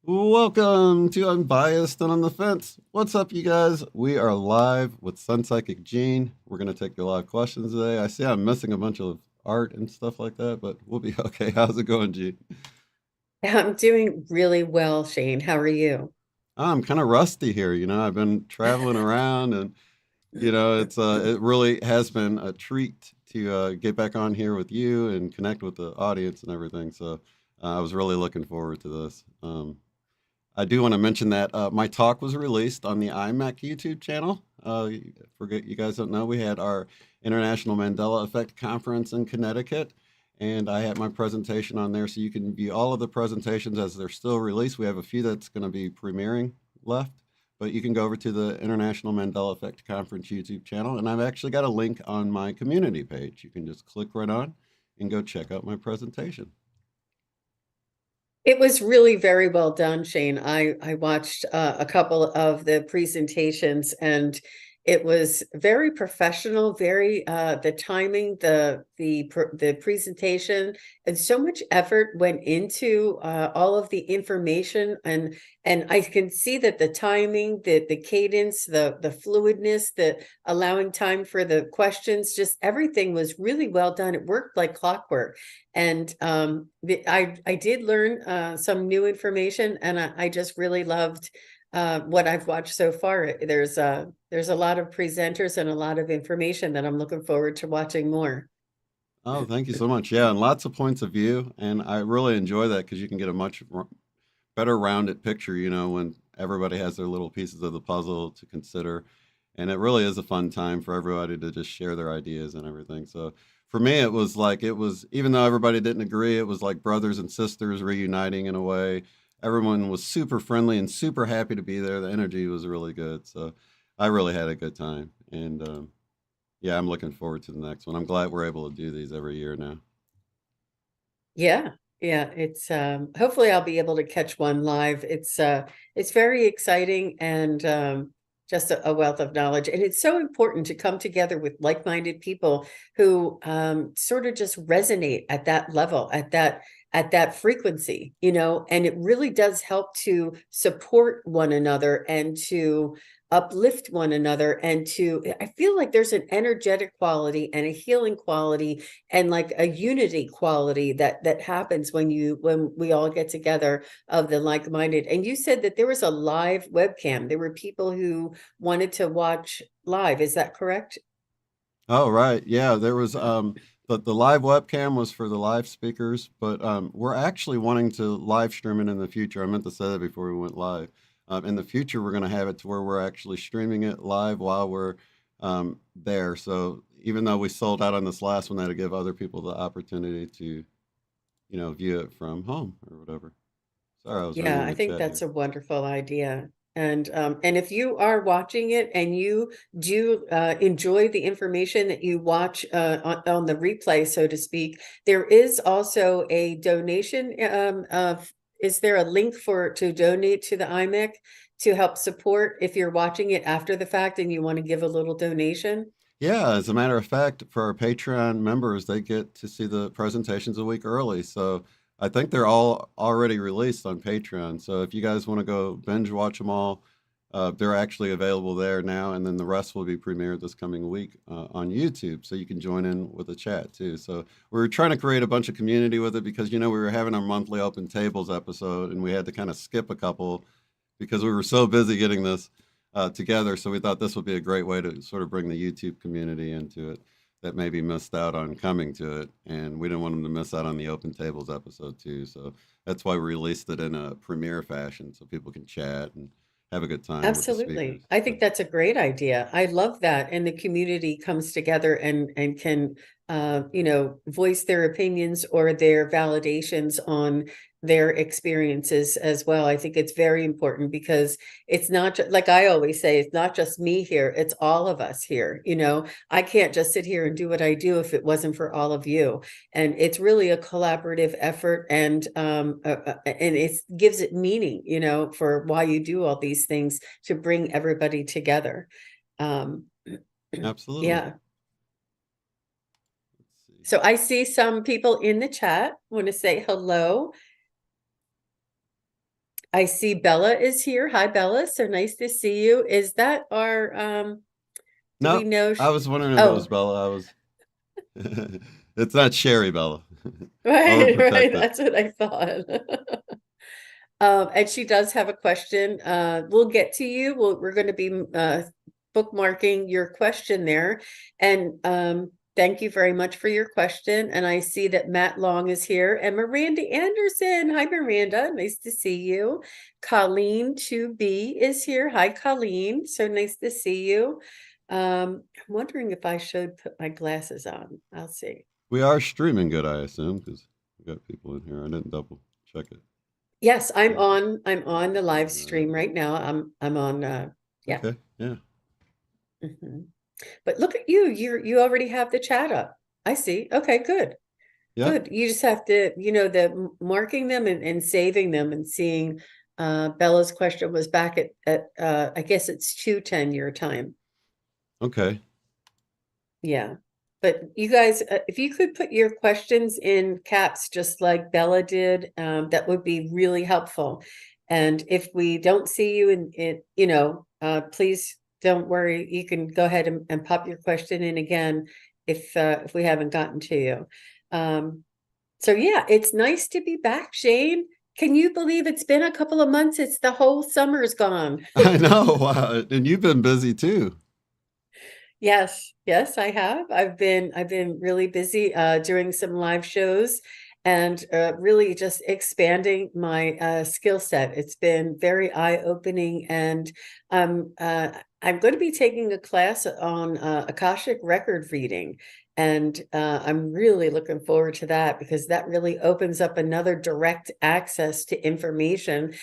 Welcome to Unbiased and on the Fence. What's up, you guys? We are live with SunPsychic Jean. We're going to take your live questions today. I see I'm missing a bunch of art and stuff like that, but we'll be okay. How's it going, Jean? I'm doing really well, Shane. How are you? I'm kind of rusty here. I've been traveling around and, it really has been a treat to get back on here with you and connect with the audience and everything. So I was really looking forward to this. I do want to mention that my talk was released on the iMac YouTube channel. Forget you guys don't know, we had our International Mandela Effect Conference in Connecticut, and I had my presentation on there, so you can view all of the presentations as they're still released. We have a few that's going to be premiering left, but you can go over to the International Mandela Effect Conference YouTube channel, and I've actually got a link on my community page. You can just click right on and go check out my presentation. It was really very well done, Shane. I watched a couple of the presentations, and it was very professional, very the timing, the presentation, and so much effort went into all of the information, and I can see that the timing, the cadence, the fluidness, the allowing time for the questions, just everything was really well done. It worked like clockwork. And I did learn some new information, and I just really loved what I've watched so far. There's a lot of presenters and a lot of information that I'm looking forward to watching more. Oh, thank you so much. Yeah, and lots of points of view, and I really enjoy that because you can get a much better rounded picture, when everybody has their little pieces of the puzzle to consider. And it really is a fun time for everybody to just share their ideas and everything. So for me, it was like, even though everybody didn't agree, it was like brothers and sisters reuniting in a way. Everyone was super friendly and super happy to be there. The energy was really good. So I really had a good time. And yeah, I'm looking forward to the next one. I'm glad we're able to do these every year now. Yeah, yeah, it's hopefully I'll be able to catch one live. It's very exciting and just a wealth of knowledge. And it's so important to come together with like-minded people who sort of just resonate at that level, at that frequency, and it really does help to support one another and to uplift one another, and to I feel like there's an energetic quality and a healing quality and like a unity quality that happens when we all get together of the like-minded. And you said that there was a live webcam. There were people who wanted to watch live. Is that correct? Oh, right. Yeah, there was the live webcam was for the live speakers, but we're actually wanting to live stream it in the future. I meant to say that before we went live. In the future, we're going to have it to where we're actually streaming it live while we're there. So even though we sold out on this last one, that'll give other people the opportunity to, view it from home or whatever. Sorry, I was Yeah, reading I the think chat that's here. a wonderful idea. And if you are watching it and you do enjoy the information that you watch on the replay, so to speak, there is also a donation. Is there a link for to donate to the IMEC to help support if you're watching it after the fact and you want to give a little donation? Yeah, as a matter of fact, for our Patreon members, they get to see the presentations a week early. So I think they're all already released on Patreon. So if you guys want to go binge watch them all, they're actually available there now. And then the rest will be premiered this coming week on YouTube. So you can join in with the chat too. So we were trying to create a bunch of community with it because, we were having our monthly open tables episode and we had to kind of skip a couple because we were so busy getting this together. So we thought this would be a great way to sort of bring the YouTube community into it that maybe missed out on coming to it. And we didn't want them to miss out on the Open Tables episode too. So that's why we released it in a premiere fashion so people can chat and have a good time with the speakers. Absolutely. I So, think that's a great idea. I love that. And the community comes together and can voice their opinions or their validations on their experiences as well. I think it's very important because it's not like I always say, it's not just me here, it's all of us here. I can't just sit here and do what I do if it wasn't for all of you. And it's really a collaborative effort, and it gives it meaning, for why you do all these things to bring everybody together. Um, absolutely. yeah. Let's see So here. I see some people in the chat want to say hello. I see Bella is here. Hi, Bella. So nice to see you. Is that our do we No, know I was wondering if it was oh, Bella. I was. It's not Sherry Bella. right, right. Overprotect it. That's what I thought. And she does have a question. We'll get to you. We're going to be bookmarking your question there. And thank you very much for your question. And I see that Matt Long is here and Miranda Anderson. Hi, Miranda. Nice to see you. Colleen 2B is here. Hi, Colleen. So nice to see you. I'm wondering if I should put my glasses on. I'll see. We are streaming good, I assume, because we got people in here. I didn't double check it. Yes, I'm Okay. on. I'm on the live stream Uh, right now. I'm on. Yeah. okay. Yeah. Mhm. But look at you. You already have the chat up. I see. Okay, good. Yeah. Good. You just have to, marking them and saving them and seeing Bella's question was back at I guess it's 2:10 your time. Okay. Yeah. But you guys, if you could put your questions in caps just like Bella did, that would be really helpful. And if we don't see you please don't worry. You can go ahead and pop your question in again if we haven't gotten to you. So yeah, it's nice to be back, Shane. Can you believe it's been a couple of months? It's the whole summer's gone. I know. Wow. And you've been busy too. Yes, yes, I have. I've been really busy doing some live shows and really just expanding my skill set. It's been very eye-opening, and I'm going to be taking a class on Akashic record reading. And I'm really looking forward to that because that really opens up another direct access to information,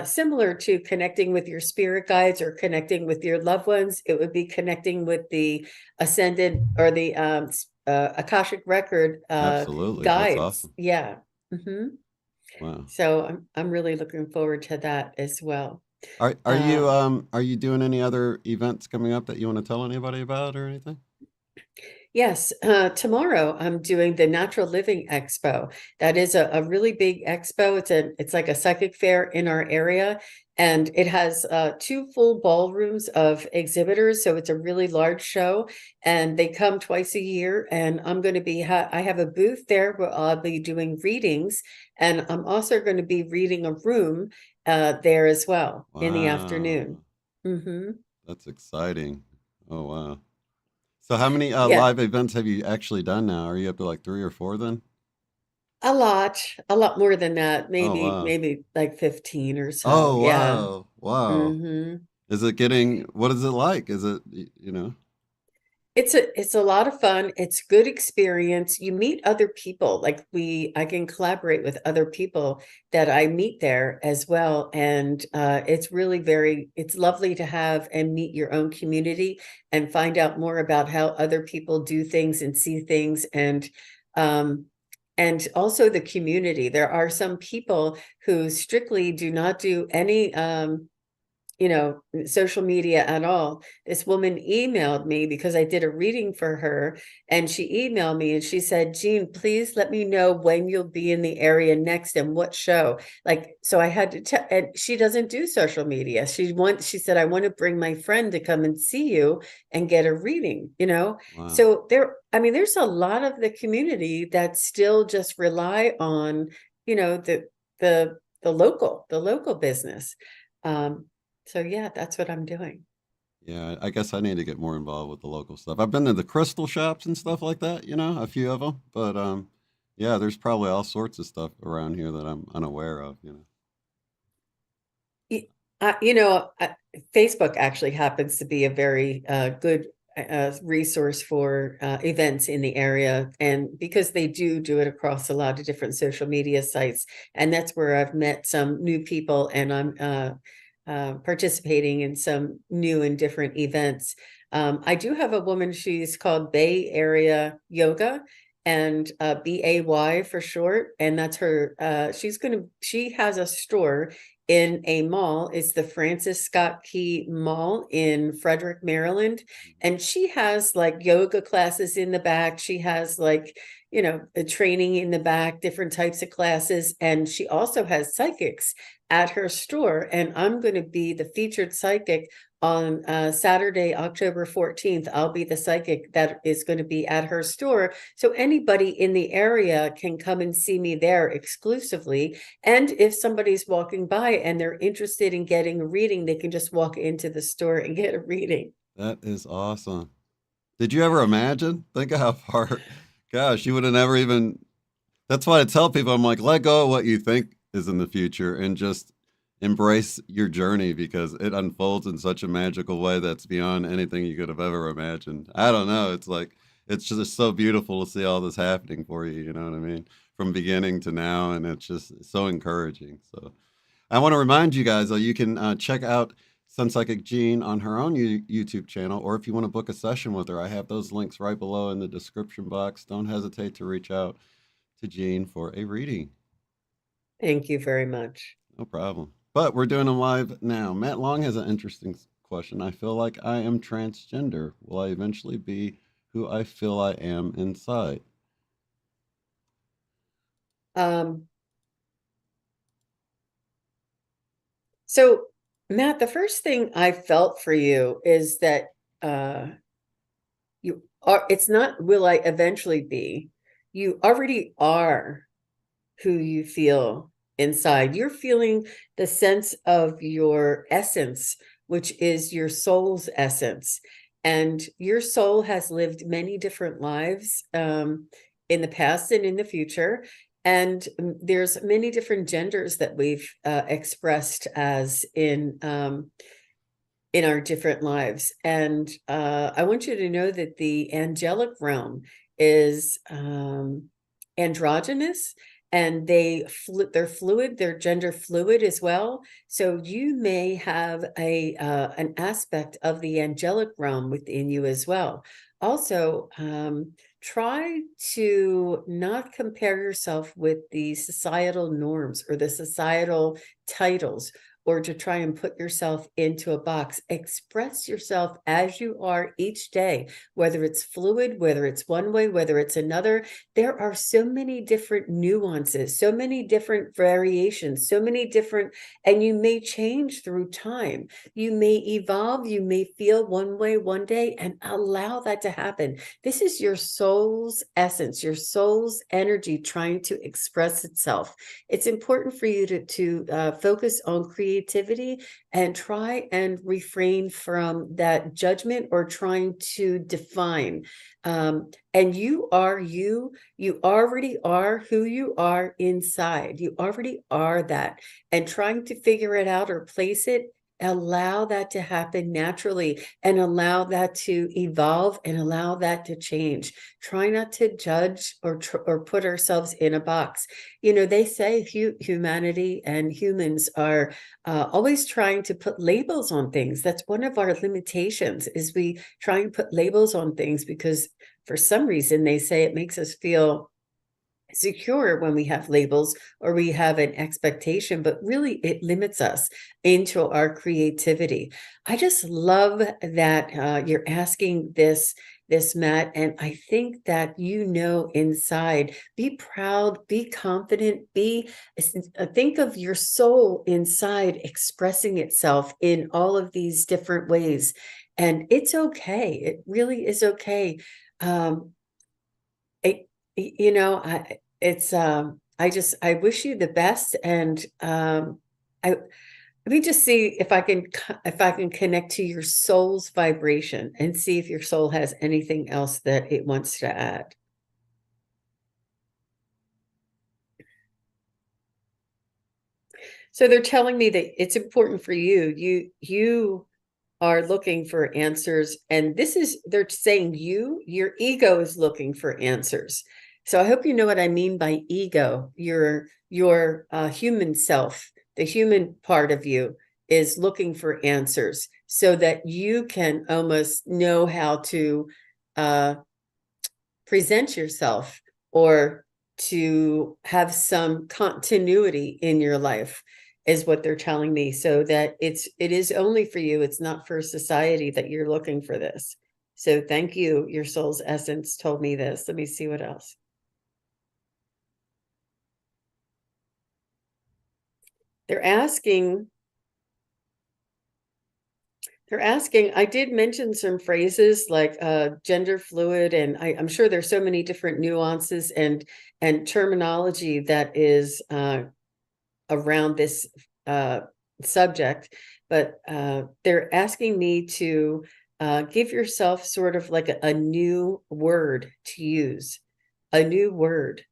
similar to connecting with your spirit guides or connecting with your loved ones. It would be connecting with the ascended or the Akashic record Absolutely. That's guides. awesome. Yeah. hmm Wow. So I'm really looking forward to that as well. Are Um, are you doing any other events coming up that you want to tell anybody about or anything? Yes, tomorrow I'm doing the Natural Living Expo. That is a really big expo. It's like a psychic fair in our area, and it has two full ballrooms of exhibitors. So it's a really large show, and they come twice a year. And I'm going to be I have a booth there where I'll be doing readings, and I'm also going to be reading a room there as well in the afternoon. Wow. hmm That's exciting. Oh wow. So how many Yeah. live events have you actually done now? Are you up to like 3 or 4 then? A lot more than that. Oh Maybe, wow. maybe like 15 or so. Oh Yeah. wow. Wow. hmm Is it getting, what is it like? Is it, It's a lot of fun. It's good experience. You meet other people. Like I can collaborate with other people that I meet there as well. And it's really it's lovely to have and meet your own community and find out more about how other people do things and see things um and also the community. There are some people who strictly do not do any social media at all. This woman emailed me because I did a reading for her, and she emailed me and she said, Jean, please let me know when you'll be in the area next and what show. Like, so I had to tell, and she doesn't do social media. She said, I want to bring my friend to come and see you and get a reading. wow. So there's a lot of the community that still just rely on, the local business. Um, so yeah, that's what I'm doing. Yeah, I guess I need to get more involved with the local stuff. I've been to the crystal shops and stuff like that, a few of them. But yeah, there's probably all sorts of stuff around here that I'm unaware of. Y- Facebook actually happens to be a very good resource for events in the area, and because they do it across a lot of different social media sites, and that's where I've met some new people, and I'm participating in some new and different events. I do have a woman, she's called Bay Area Yoga, and BAY for short, and that's her. She has a store in a mall. It's the Francis Scott Key Mall in Frederick, Maryland. And she has like yoga classes in the back. She has like, a training in the back, different types of classes. And she also has psychics at her store. And I'm going to be the featured psychic on Saturday, October 14th. I'll be the psychic that is going to be at her store. So anybody in the area can come and see me there exclusively. And if somebody's walking by and they're interested in getting a reading, they can just walk into the store and get a reading. That is awesome. Did you ever imagine? Think of how far, gosh, you would have never even. That's why I tell people, I'm like, let go of what you think is in the future and just embrace your journey because it unfolds in such a magical way that's beyond anything you could have ever imagined. I don't know. It's like, it's just so beautiful to see all this happening for you. You know what I mean? From beginning to now. And it's just so encouraging. So I want to remind you guys, though, you can check out SunPsychic Jean on her own YouTube channel, or if you want to book a session with her, I have those links right below in the description box. Don't hesitate to reach out to Jean for a reading. Thank you very much. No problem. But we're doing them live now. Matt Long has an interesting question. I feel like I am transgender. Will I eventually be who I feel I am inside? Um, so, Matt, the first thing I felt for you is that you are, it's not will I eventually be, you already are who you feel inside. You're feeling the sense of your essence, which is your soul's essence. And your soul has lived many different lives in the past and in the future. And there's many different genders that we've expressed as in our different lives. And I want you to know that the angelic realm is androgynous, and they're fluid, they're gender fluid as well. So you may have an aspect of the angelic realm within you as well. Also, try to not compare yourself with the societal norms or the societal titles, or to try and put yourself into a box. Express yourself as you are each day, whether it's fluid, whether it's one way, whether it's another. There are so many different nuances, so many different variations, so many different, and you may change through time. You may evolve, you may feel one way one day, and allow that to happen. This is your soul's essence, your soul's energy trying to express itself. It's important for you to focus on creativity and try and refrain from that judgment or trying to define. And you are you. You already are who you are inside. You already are that. And trying to figure it out or place it, allow that to happen naturally, and allow that to evolve, and allow that to change. Try not to judge or put ourselves in a box. They say humanity and humans are always trying to put labels on things. That's one of our limitations, is we try and put labels on things because for some reason they say it makes us feel secure when we have labels or we have an expectation, but really it limits us into our creativity. I just love that you're asking this, Matt, and I think that inside, be proud, be confident, think of your soul inside expressing itself in all of these different ways, and it's okay. It really is okay. It, I wish you the best, and I let me just see if I can connect to your soul's vibration and see if your soul has anything else that it wants to add. So they're telling me that it's important for you. You are looking for answers, and they're saying your ego is looking for answers. So I hope you know what I mean by ego. Your human self, the human part of you, is looking for answers so that you can almost know how to present yourself, or to have some continuity in your life, is what they're telling me. So that it is only for you. It's not for society that you're looking for this. So thank you. Your soul's essence told me this. Let me see what else. They're asking, I did mention some phrases like gender fluid, and I'm sure there's so many different nuances and terminology that is around this uh, subject, but they're asking me to give yourself sort of like a new word to use, a new word.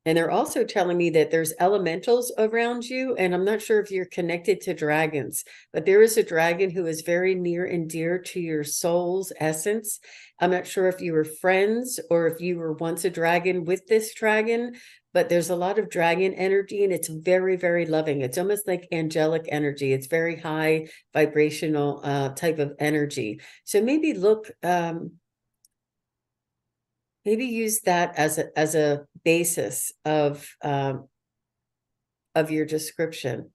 And they're also telling me that there's elementals around you, and I'm not sure if you're connected to dragons, but there is a dragon who is very near and dear to your soul's essence. I'm not sure if you were friends or if you were once a dragon with this dragon, but there's a lot of dragon energy and it's very, very loving. It's almost like angelic energy. It's very high vibrational type of energy. So maybe use that as a basis of your description.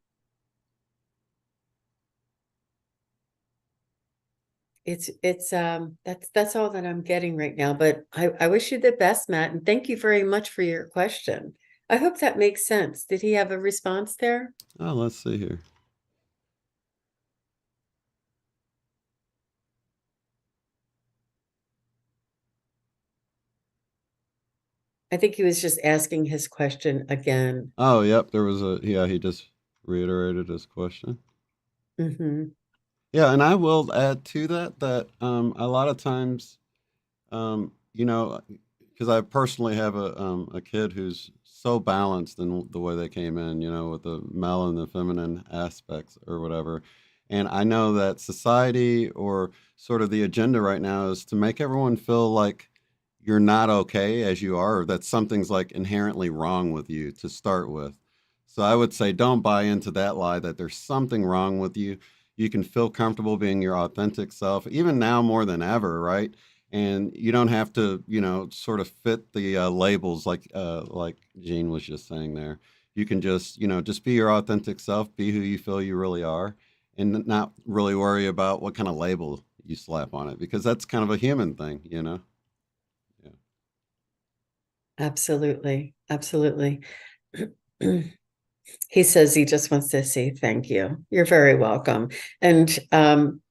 It's that's all that I'm getting right now, but I wish you the best, Matt, and thank you very much for your question. I hope that makes sense. Did he have a response there? Oh, let's see here. I think he was just asking his question again. Oh, yep. There was a yeah. He just reiterated his question. Hmm. Yeah, and I will add to that that a lot of times, you know, because I personally have a kid who's so balanced in the way they came in, you know, with the male and the feminine aspects or whatever. And I know that society or sort of the agenda right now is to make everyone feel like you're not okay as you are, or that something's like inherently wrong with you to start with. So I would say don't buy into that lie that there's something wrong with you. You can feel comfortable being your authentic self, even now more than ever, right? And you don't have to, you know, sort of fit the labels like Jean was just saying there. You can just, you know, just be your authentic self, be who you feel you really are, and not really worry about what kind of label you slap on it because that's kind of a human thing, you know. Yeah. Absolutely. Absolutely. He says he just wants to say thank you. You're very welcome. And don't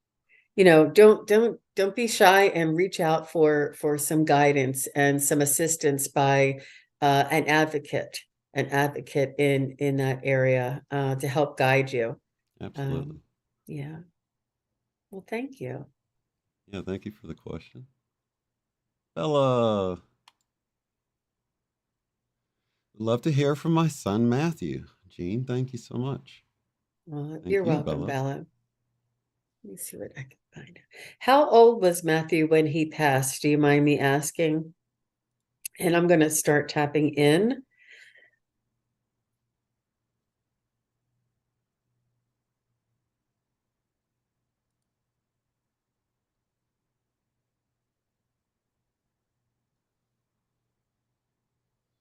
be shy and reach out for some guidance and some assistance by an advocate in that area to help guide you. Absolutely. Um, yeah. Well, thank you. Yeah. Thank you for the question, Bella. Love to hear from my son Matthew. Jean, thank you so much. Well, Thank you're you, welcome, Bella. Bella. Let me see what I can find. How old was Matthew when he passed? Do you mind me asking? And I'm going to start tapping in.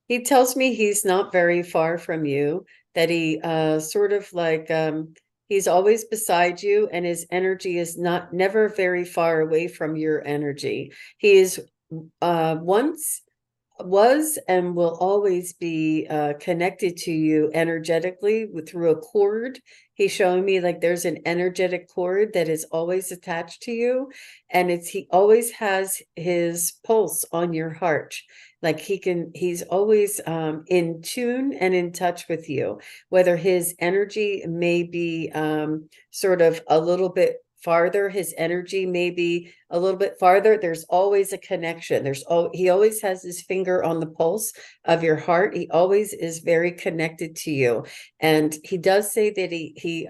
He tells me he's not very far from you, that he sort of like he's always beside you and his energy is not never very far away from your energy. He is once was and will always be connected to you energetically through a cord. He's showing me like there's an energetic cord that is always attached to you, and he always has his pulse on your heart. Like he's always in tune and in touch with you. Whether his energy may be sort of a little bit farther, his energy may be a little bit farther, there's always a connection. He always has his finger on the pulse of your heart. He always is very connected to you. And he does say that he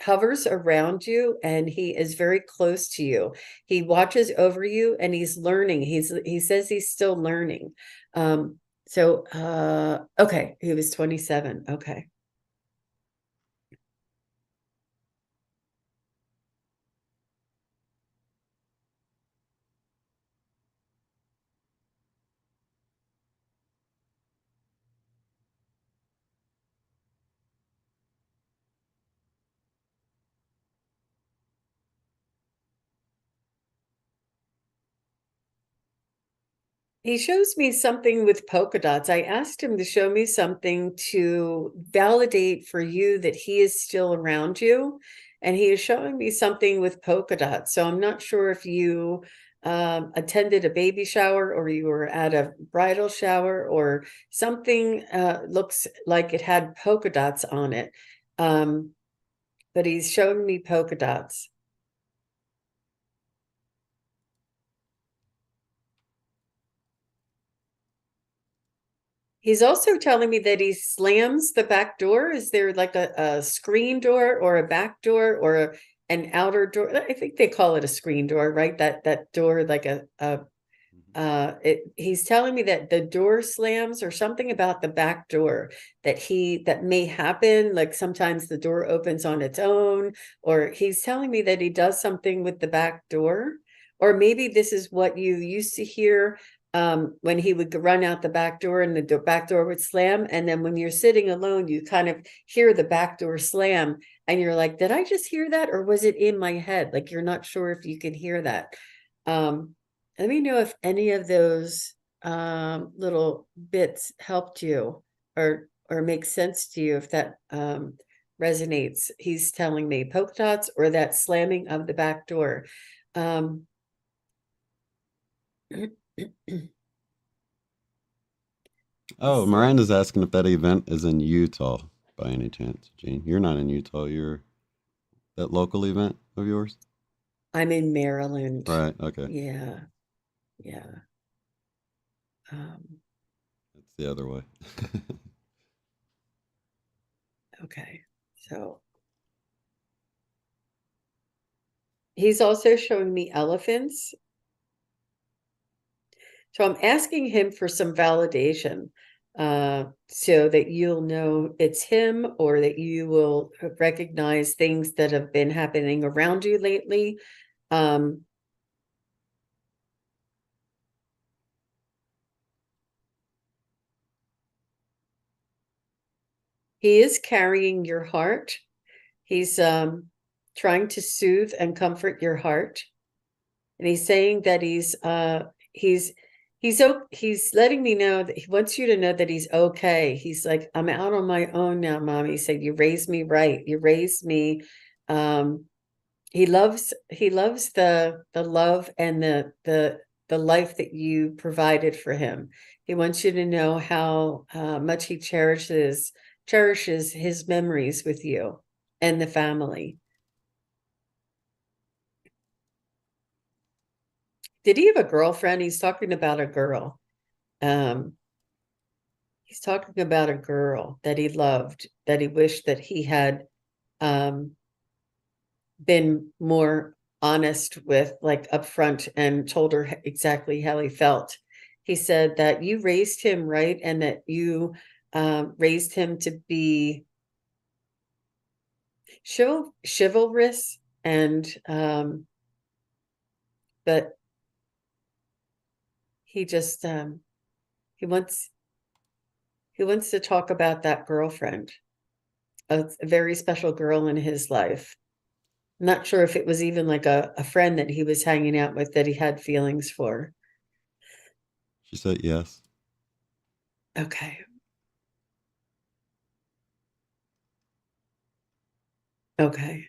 hovers around you and he is very close to you. He watches over you and he's learning. He says he's still learning. Okay, he was 27. Okay. He shows me something with polka dots. I asked him to show me something to validate for you that he is still around you. And he is showing me something with polka dots. So I'm not sure if you attended a baby shower or you were at a bridal shower or something looks like it had polka dots on it. But he's showing me polka dots. He's also telling me that he slams the back door. Is there like a screen door or a back door or an outer door? I think they call it a screen door, right? That door, like he's telling me that the door slams or something about the back door that may happen. Like sometimes the door opens on its own, or he's telling me that he does something with the back door. Or maybe this is what you used to hear when he would run out the back door and the back door would slam. And then when you're sitting alone, you kind of hear the back door slam and you're like, did I just hear that? Or was it in my head? Like, you're not sure if you can hear that. Um, Let me know if any of those little bits helped you or makes sense to you, if that resonates. He's telling me polka dots or that slamming of the back door. Um, Oh, let's see. Miranda's asking if that event is in Utah by any chance, Gene. You're not in Utah. You're that local event of yours? I'm in Maryland. Right. Okay. Yeah, yeah. Um, It's the other way. okay, so he's also showing me elephants. So I'm asking him for some validation so that you'll know it's him or that you will recognize things that have been happening around you lately. Um, he is carrying your heart. He's trying to soothe and comfort your heart. And he's saying that he's he's letting me know that he wants you to know that he's okay. He's like, I'm out on my own now, Mom. He said, you raised me right. You raised me. Um, he loves the love and the life that you provided for him. He wants you to know how much he cherishes his memories with you and the family. Did he have a girlfriend? He's talking about a girl. Um, he's talking about a girl that he loved, that he wished that he had um, been more honest with, like upfront, and told her exactly how he felt. He said that you raised him right and that you raised him to be chivalrous and but he just he wants he wants to talk about that girlfriend, a very special girl in his life. I'm not sure if it was even like a friend that he was hanging out with that he had feelings for. She said yes. Okay. Okay.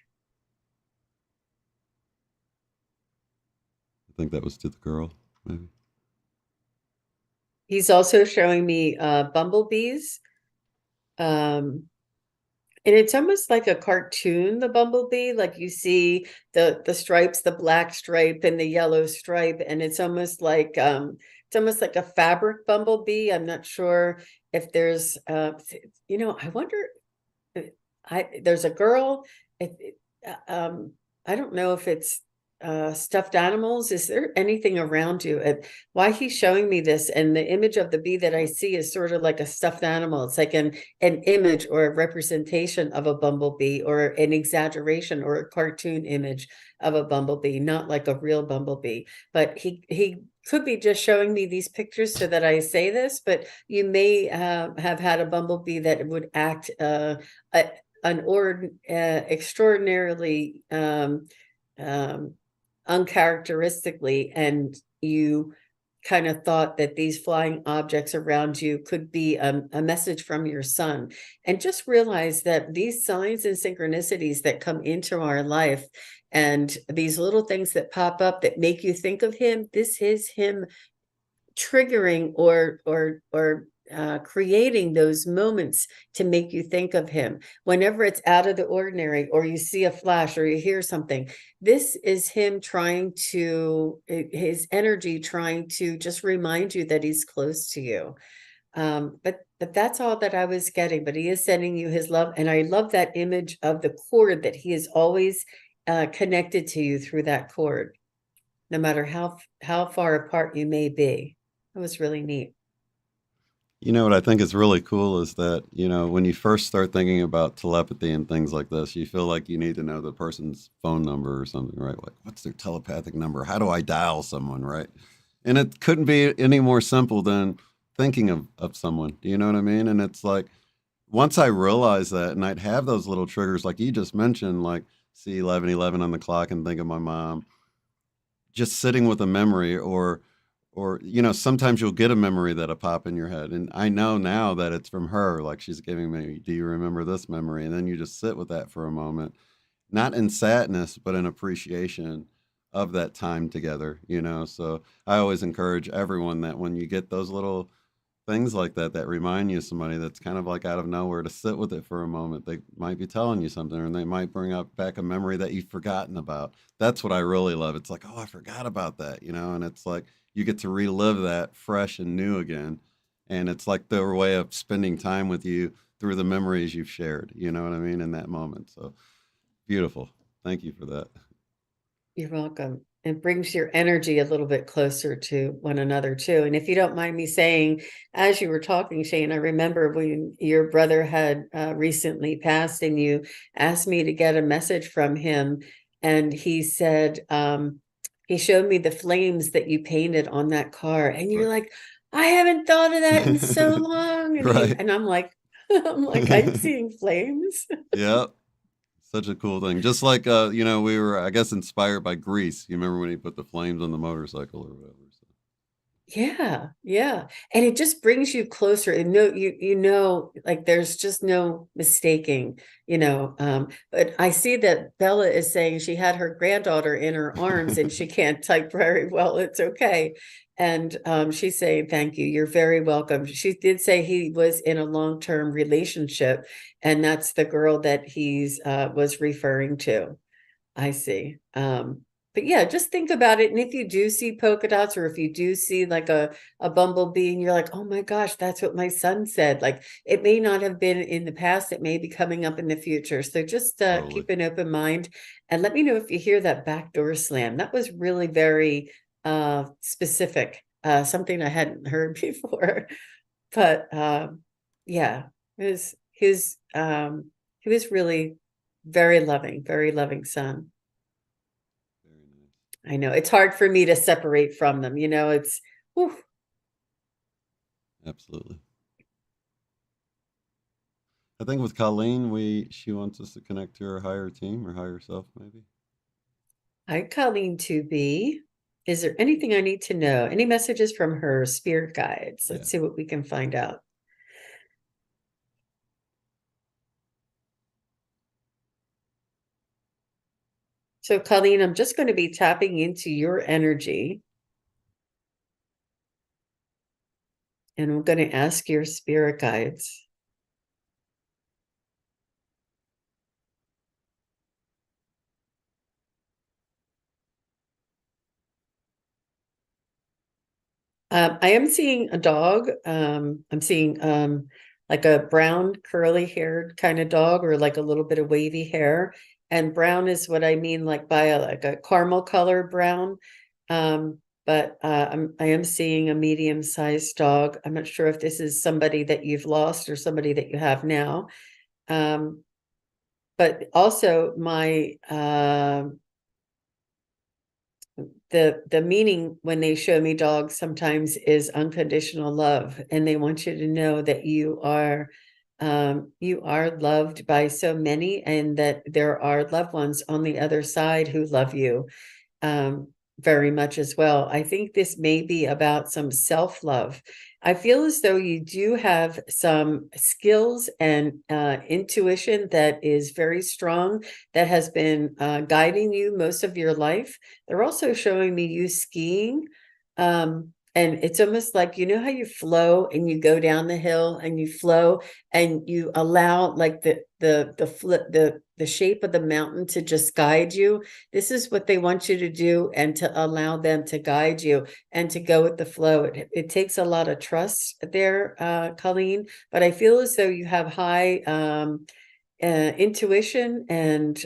I think that was to the girl, maybe. He's also showing me bumblebees. Um, and it's almost like a cartoon, the bumblebee. Like you see the stripes, the black stripe and the yellow stripe, and it's almost like a fabric bumblebee. I'm not sure if there's I wonder there's a girl. I don't know if it's stuffed animals. Is there anything around you? Why he's showing me this, and the image of the bee that I see is sort of like a stuffed animal. It's like an image or a representation of a bumblebee, or an exaggeration or a cartoon image of a bumblebee, not like a real bumblebee. But he could be just showing me these pictures so that I say this, but you may have had a bumblebee that would act extraordinarily um, uncharacteristically, and you kind of thought that these flying objects around you could be a message from your son. And just realize that these signs and synchronicities that come into our life and these little things that pop up that make you think of him, this is him triggering or creating those moments to make you think of him. Whenever it's out of the ordinary, or you see a flash, or you hear something, this is him trying to, his energy trying to just remind you that he's close to you. But that's all that I was getting. But he is sending you his love, and I love that image of the cord, that he is always connected to you through that cord, no matter how far apart you may be. That was really neat. You know what I think is really cool is that, when you first start thinking about telepathy and things like this, you feel like you need to know the person's phone number or something, right? Like, what's their telepathic number? How do I dial someone, right? And it couldn't be any more simple than thinking of someone. Do you know what I mean? And it's like, once I realized that, and I'd have those little triggers, like you just mentioned, like see 11:11 on the clock and think of my mom, just sitting with a memory, or sometimes you'll get a memory that'll pop in your head, and I know now that it's from her, like she's giving me, do you remember this memory? And then you just sit with that for a moment, not in sadness but in appreciation of that time together. So I always encourage everyone that when you get those little things like that that remind you of somebody that's kind of like out of nowhere, to sit with it for a moment. They might be telling you something, or they might bring up back a memory that you've forgotten about. That's what I really love. It's like, oh, I forgot about that, and it's like you get to relive that fresh and new again. And it's like their way of spending time with you through the memories you've shared, you know what I mean, in that moment. So beautiful. Thank you for that. You're welcome. It brings your energy a little bit closer to one another too. And if you don't mind me saying, as you were talking, Shane, I remember when your brother had recently passed, and you asked me to get a message from him, and he said, he showed me the flames that you painted on that car, and you're like, I haven't thought of that in so long. And Right. and I'm like, I'm seeing flames. Yeah. Such a cool thing. Just like we were, I guess, inspired by Grease. You remember when he put the flames on the motorcycle or whatever? So. Yeah, yeah. And it just brings you closer, and like there's just no mistaking, but I see that Bella is saying she had her granddaughter in her arms and she can't type very well. It's okay. And she's saying, thank you. You're very welcome. She did say he was in a long-term relationship, and that's the girl that he's was referring to. I see. But yeah, just think about it. And if you do see polka dots, or if you do see like a bumblebee, and you're like, oh my gosh, that's what my son said. Like, it may not have been in the past, it may be coming up in the future. So just Totally. keep an open mind, and let me know if you hear that back door slam. That was really very specific, something I hadn't heard before. But yeah, he was really very loving son. Very nice. I know it's hard for me to separate from them. It's, whew. Absolutely. I think with Colleen, she wants us to connect to her higher team or higher self, maybe. Hi, Colleen 2B. Is there anything I need to know? Any messages from her spirit guides? Yeah. Let's see what we can find out. So, Colleen, I'm just going to be tapping into your energy, and I'm going to ask your spirit guides. I am seeing a dog. I'm seeing like a brown curly haired kind of dog, or like a little bit of wavy hair. And brown is what I mean, like by like a caramel color brown. But I am seeing a medium sized dog. I'm not sure if this is somebody that you've lost or somebody that you have now. Um, but also my the meaning when they show me dogs sometimes is unconditional love, and they want you to know that you are loved by so many, and that there are loved ones on the other side who love you. very much as well. I think this may be about some self-love. I feel as though you do have some skills and intuition that is very strong, that has been guiding you most of your life. They're also showing me you skiing. And it's almost like, you know how you flow and you go down the hill and you flow and you allow like the shape of the mountain to just guide you. This is what they want you to do, and to allow them to guide you and to go with the flow. It takes a lot of trust there, Colleen, but I feel as though you have high intuition and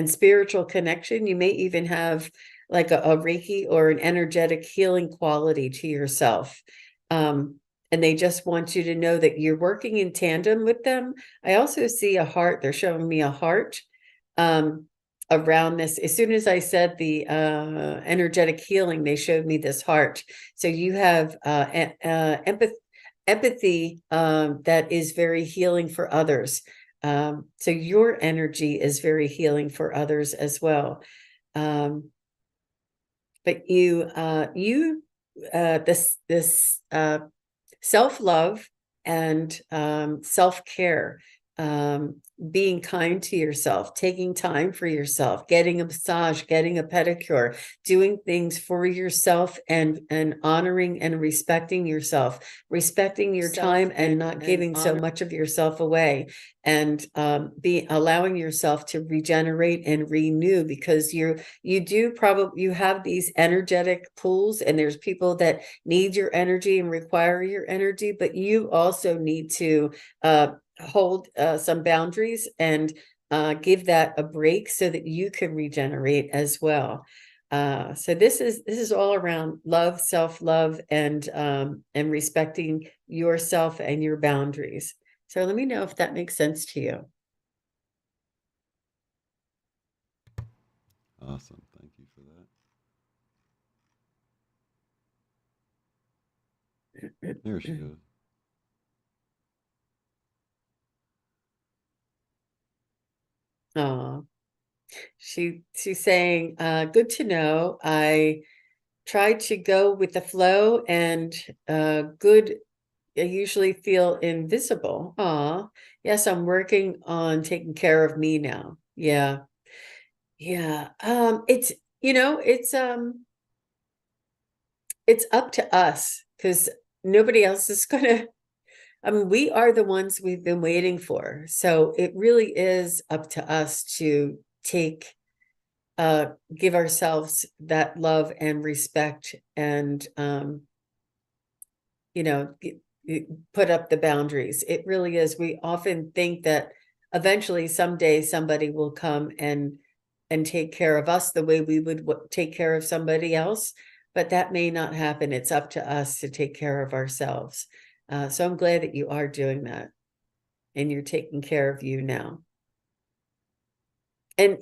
spiritual connection. You may even have like a Reiki or an energetic healing quality to yourself. And they just want you to know that you're working in tandem with them. I also see a heart. They're showing me a heart around this. As soon as I said the energetic healing, they showed me this heart. So you have empathy that is very healing for others. So your energy is very healing for others as well. But this self-love and self-care, being kind to yourself, taking time for yourself, getting a massage, getting a pedicure, doing things for yourself, and honoring and respecting yourself, respecting your time and not giving so much of yourself away, and allowing yourself to regenerate and renew, because you have these energetic pools, and there's people that need your energy and require your energy, but you also need to hold some boundaries and give that a break so that you can regenerate as well. So this is all around love, self-love, and respecting yourself and your boundaries. So let me know if that makes sense to you. Awesome. Thank you for that. There she goes. Oh, she's saying, good to know. I tried to go with the flow, and good. I usually feel invisible. Aw, yes, I'm working on taking care of me now. Yeah, yeah. It's it's up to us, because nobody else is gonna. I mean, we are the ones we've been waiting for. So it really is up to us to give ourselves that love and respect, and you know, put up the boundaries. It really is. We often think that eventually someday somebody will come and take care of us the way we would take care of somebody else, but that may not happen. It's up to us to take care of ourselves. So I'm glad that you are doing that, and you're taking care of you now. And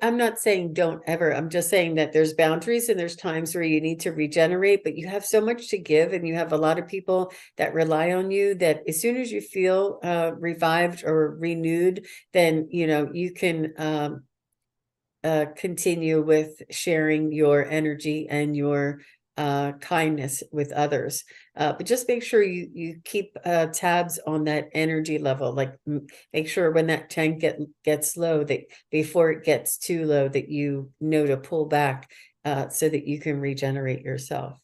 I'm not saying don't ever, I'm just saying that there's boundaries and there's times where you need to regenerate, but you have so much to give, and you have a lot of people that rely on you, that as soon as you feel revived or renewed, then you can continue with sharing your energy and your kindness with others. But just make sure you keep tabs on that energy level. Like, make sure when that tank gets low, that before it gets too low, that you know to pull back so that you can regenerate yourself.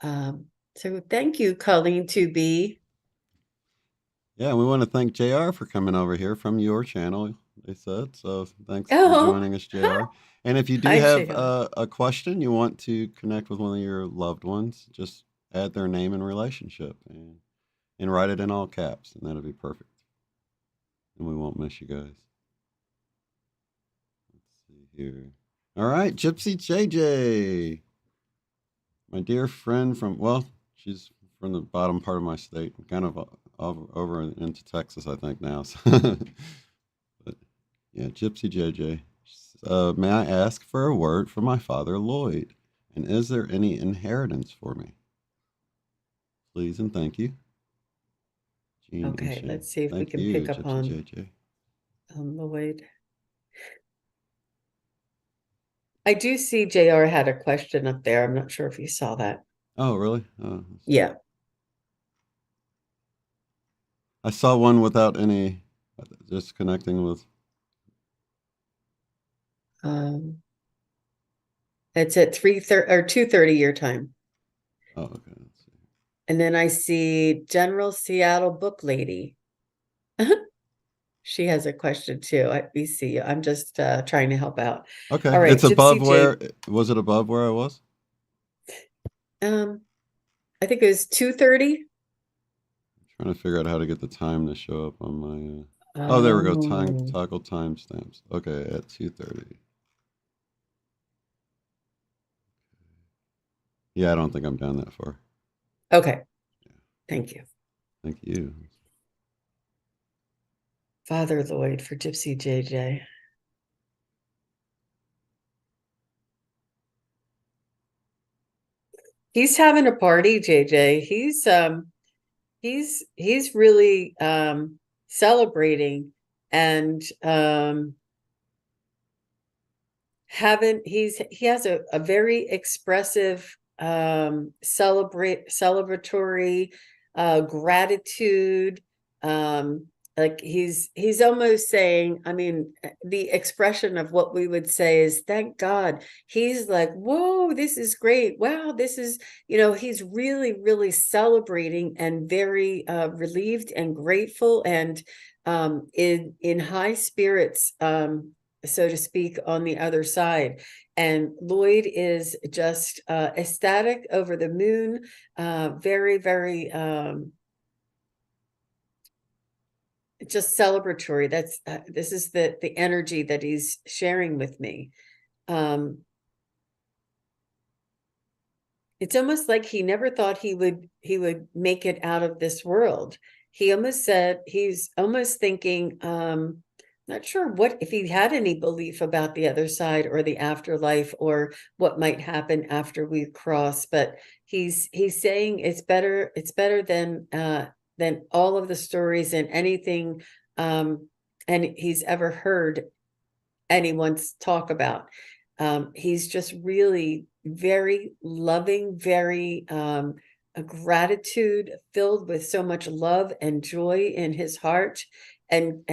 So thank you, Colleen, to be. Yeah, we want to thank JR for coming over here from your channel, they said. So thanks for Oh, joining us, JR. And if you do hi, have Sheila. a question, you want to connect with one of your loved ones, just add their name and relationship and write it in all caps, and that'll be perfect. And we won't miss you guys. Let's see here. All right, Gypsy JJ, my dear friend from, well, she's from the bottom part of my state, kind of over into Texas, I think now. But yeah, Gypsy JJ. May I ask for a word for my father, Lloyd? And is there any inheritance for me? Please and thank you, Jean and Okay, Shane. let's see if we Thank can you, pick up Gypsy JJ. on Lloyd. I do see JR had a question up there. I'm not sure if you saw that. Oh, really? Yeah. I saw one without any, just connecting with. Um, it's at 3:30 or 2:30 your time. Oh, okay. Let's see. And then I see General Seattle Book Lady. She has a question too. We see you. I'm just trying to help out. Okay, All right, it's above Gypsy where. J. Was it above where I was? Um, I think it was 2:30. Trying to figure out how to get the time to show up on my. Oh, there we go. Time Oh, toggle timestamps. Okay, at 2:30. Yeah, I don't think I'm down that far. okay. Thank you. Thank you. Father Lloyd for Gypsy JJ. He's having a party, JJ. He's really celebrating and haven't he has a very expressive celebratory gratitude, like he's almost saying, I mean, the expression of what we would say is thank God. He's like, whoa, this is great, wow, this is, he's really celebrating and very relieved and grateful and in high spirits, so to speak, on the other side. And Lloyd is just ecstatic, over the moon, very just celebratory. That's this is the energy that he's sharing with me. Um, it's almost like he never thought he would make it out of this world. He almost said he's almost thinking, not sure what if he had any belief about the other side or the afterlife or what might happen after we cross, but he's saying it's better than all of the stories and anything and he's ever heard anyone's talk about. He's just really very loving, very a gratitude filled with so much love and joy in his heart. And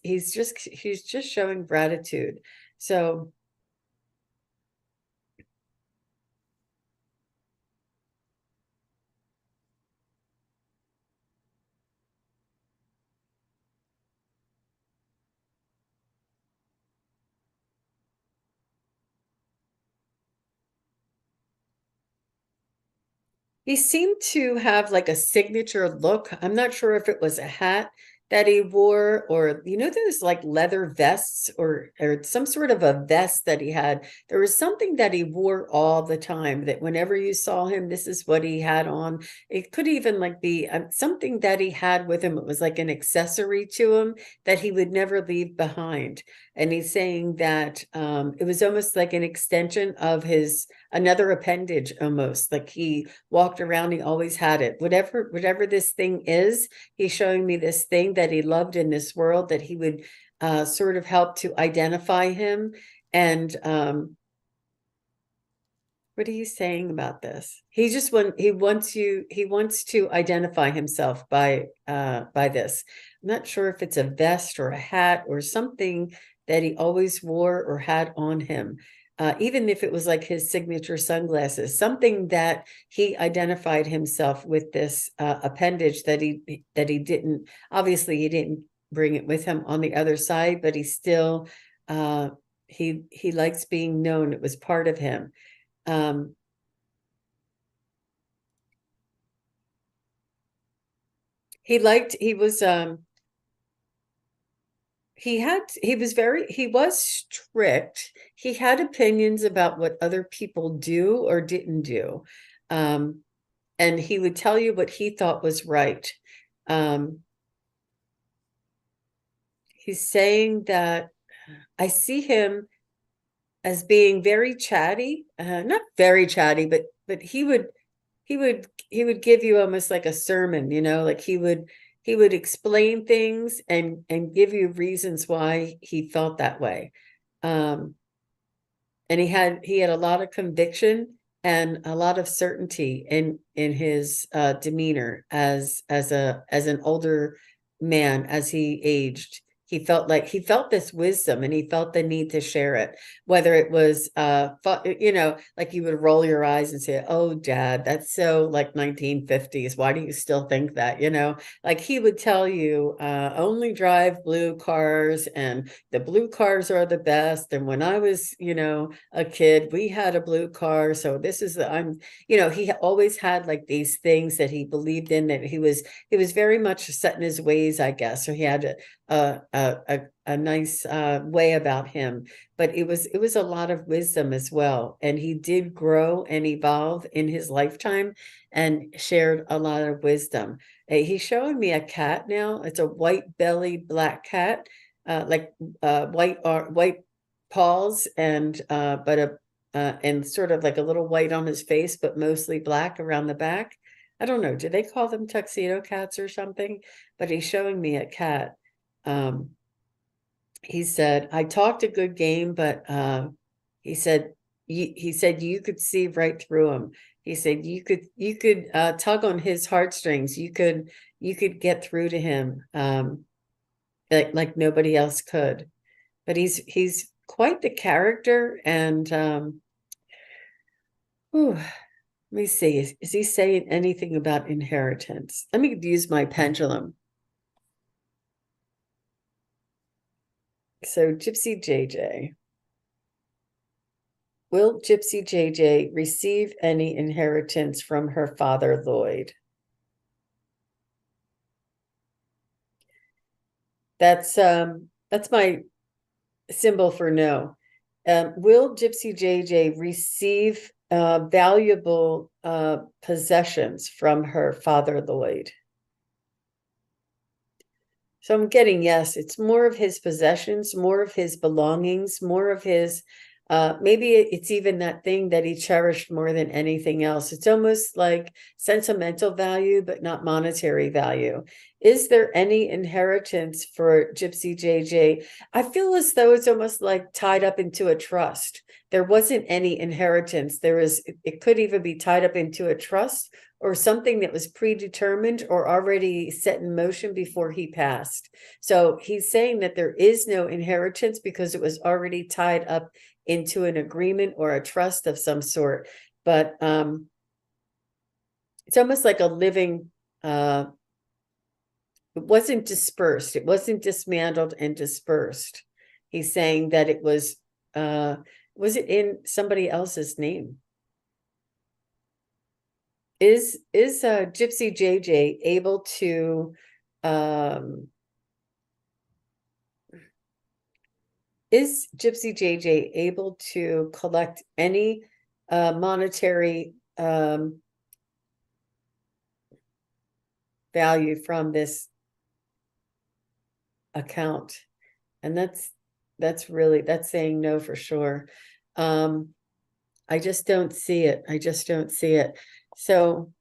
he's just showing gratitude. So he seemed to have like a signature look. I'm not sure if it was a hat that he wore, or those like leather vests, or some sort of a vest that he had. There was something that he wore all the time, that whenever you saw him, this is what he had on. It could even like be something that he had with him. It was like an accessory to him that he would never leave behind. And he's saying that it was almost like an extension of his another appendage, almost like he walked around, he always had it. Whatever this thing is, he's showing me this thing that he loved in this world, that he would sort of help to identify him. And what are you saying about this? He wants to identify himself by this. I'm not sure if it's a vest or a hat or something that he always wore or had on him. Even if it was like his signature sunglasses, something that he identified himself with, this appendage that he didn't, obviously he didn't bring it with him on the other side, but he still he likes being known. It was part of him. Um, he was he was strict. He had opinions about what other people do or didn't do. Um, and he would tell you what he thought was right. Um, he's saying that I see him as being very chatty, not very chatty, but he would give you almost like a sermon, like he would explain things and give you reasons why he felt that way. Um, and he had a lot of conviction and a lot of certainty in his demeanor as an older man. As he aged, he felt this wisdom, and he felt the need to share it, whether it was like you would roll your eyes and say, "Oh, dad, that's so like 1950s, why do you still think that?" Like he would tell you, only drive blue cars, and the blue cars are the best. And when I was, a kid, we had a blue car. So this is he always had like these things that he believed in, that he was very much set in his ways, I guess. So he had a nice way about him, but it was a lot of wisdom as well. And he did grow and evolve in his lifetime and shared a lot of wisdom. He's showing me a cat now. It's a white bellied black cat, like white paws, and and sort of like a little white on his face, but mostly black around the back. I don't know. Do they call them tuxedo cats or something? But he's showing me a cat. Um, he said, "I talked a good game, but he said he said you could see right through him." He said you could tug on his heartstrings. You could get through to him, like nobody else could. But he's quite the character. And let me see. Is he saying anything about inheritance? Let me use my pendulum. So Gypsy JJ. Will Gypsy JJ receive any inheritance from her father, Lloyd? That's my symbol for no. Will Gypsy JJ receive valuable possessions from her father, Lloyd? So I'm getting yes. It's more of his possessions, more of his belongings, more of his, maybe it's even that thing that he cherished more than anything else. It's almost like sentimental value, but not monetary value. Is there any inheritance for Gypsy JJ? I feel as though it's almost like tied up into a trust. There wasn't any inheritance. It could even be tied up into a trust, or something that was predetermined or already set in motion before he passed. So he's saying that there is no inheritance because it was already tied up into an agreement or a trust of some sort. But it's almost like a living, it wasn't dispersed, it wasn't dismantled and dispersed. He's saying that was it in somebody else's name? Is Gypsy JJ able to is Gypsy JJ able to collect any monetary value from this account? And that's saying no for sure. I just don't see it. I just don't see it. So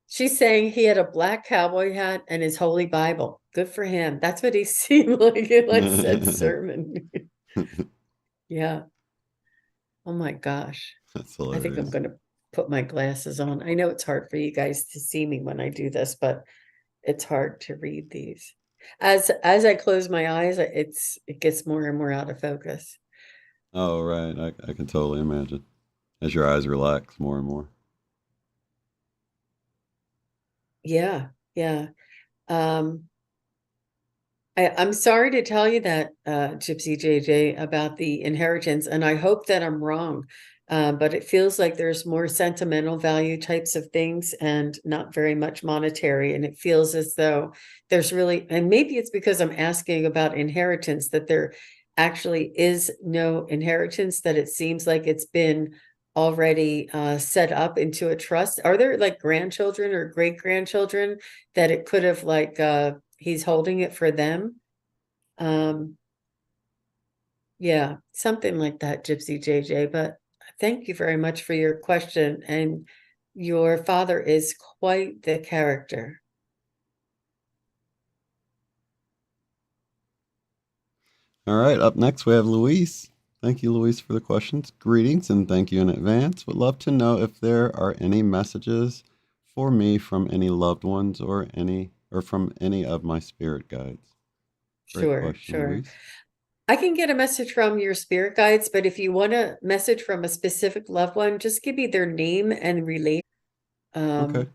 she's saying he had a black cowboy hat and his holy Bible. Good for him. That's what he seemed like in like said sermon. Yeah. Oh my gosh. That's I think I'm hilarious. going to put my glasses on. I know it's hard for you guys to see me when I do this, but it's hard to read these. As I close my eyes, it gets more and more out of focus. Oh, right. I can totally imagine as your eyes relax more and more. Yeah. Yeah. Um, I'm sorry to tell you that, Gypsy JJ, about the inheritance, and I hope that I'm wrong. But it feels like there's more sentimental value types of things and not very much monetary. And it feels as though there's really, and maybe it's because I'm asking about inheritance, that there actually is no inheritance, that it seems like it's been already set up into a trust. Are there like grandchildren or great grandchildren that it could have like he's holding it for them? Um, yeah, something like that, Gypsy JJ. But thank you very much for your question. And your father is quite the character. All right. Up next, we have Luis. Thank you, Luis, for the questions. Greetings and thank you in advance. Would love to know if there are any messages for me from any loved ones or from any of my spirit guides. Great Sure, question, sure. Luis. I can get a message from your spirit guides, but if you want a message from a specific loved one, just give me their name and relate. Okay.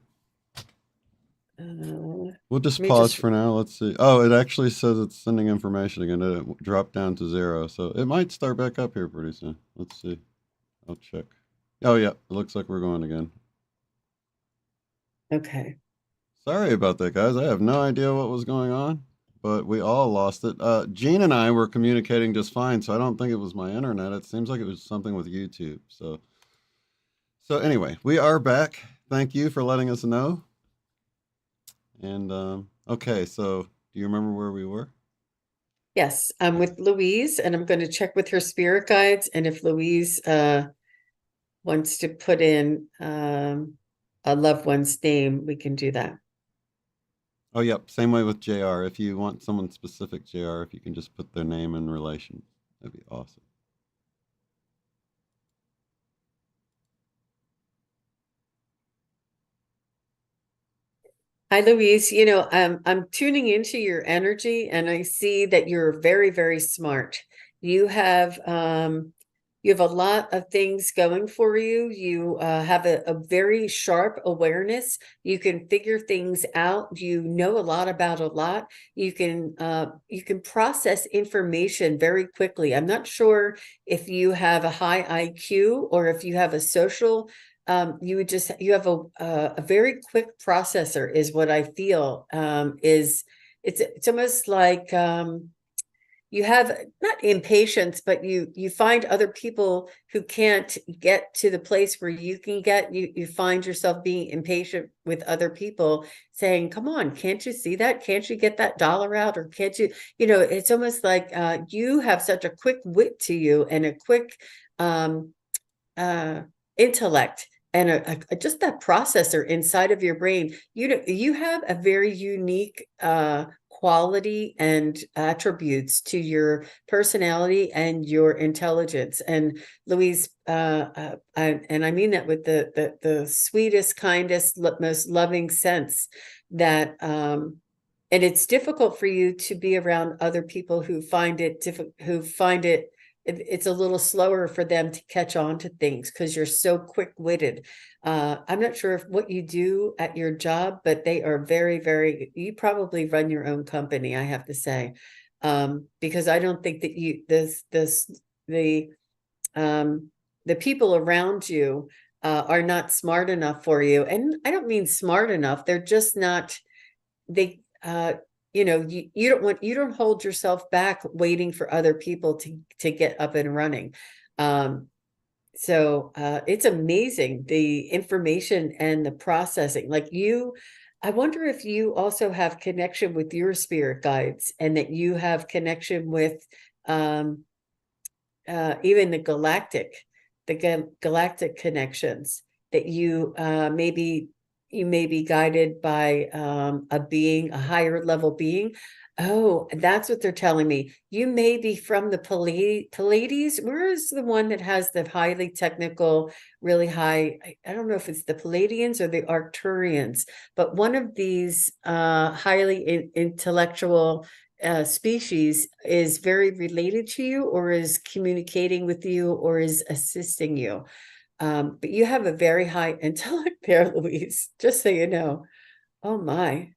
Um, let We'll just me pause just, for now. Let's see. Oh, it actually says it's sending information again. It dropped down to 0. So it might start back up here pretty soon. Let's see. I'll check. Oh, yeah. It looks like we're going again. okay. Sorry about that, guys. I have no idea what was going on, but we all lost it. Jean and I were communicating just fine, so I don't think it was my internet. It seems like it was something with YouTube. So anyway, we are back. Thank you for letting us know. And okay, so do you remember where we were? Yes, I'm with Louise and I'm going to check with her spirit guides. And if Louise wants to put in a loved one's name, we can do that. Oh, yep. Same way with JR. If you want someone specific, JR, if you can just put their name and relation, that'd be awesome. Hi, Louise. I'm tuning into your energy and I see that you're very, very smart. You have you have a lot of things going for you. You have a very sharp awareness. You can figure things out. You know a lot about a lot. You can process information very quickly. I'm not sure if you have a high IQ or if you have a social you have a very quick processor is what I feel. Is It's almost like you have not impatience, but you find other people who can't get to the place where you can get. You find yourself being impatient with other people, saying, "Come on, can't you see that? Can't you get that dollar out? Or can't you?" It's almost like you have such a quick wit to you and a quick um, uh, intellect and just that processor inside of your brain. You have a very unique quality and attributes to your personality and your intelligence. And Louise, and I mean that with the sweetest, kindest, most loving sense that and it's difficult for you to be around other people who find it it's a little slower for them to catch on to things because you're so quick-witted. I'm not sure if what you do at your job, but they are very, very, you probably run your own company, I have to say. Because I don't think that um, the people around you are not smart enough for you. And I don't mean smart enough. They're just not, they you don't hold yourself back waiting for other people to get up and running. So it's amazing the information and the processing. I wonder if you also have connection with your spirit guides and that you have connection with um even the galactic connections that you may be guided by a higher level being. Oh, that's what they're telling me. You may be from the Pleiades. Where is the one that has the highly technical, really high? I don't know if it's the Palladians or the Arcturians, but one of these highly intellectual species is very related to you or is communicating with you or is assisting you. But you have a very high intellect there, Louise, just so you know. Oh my.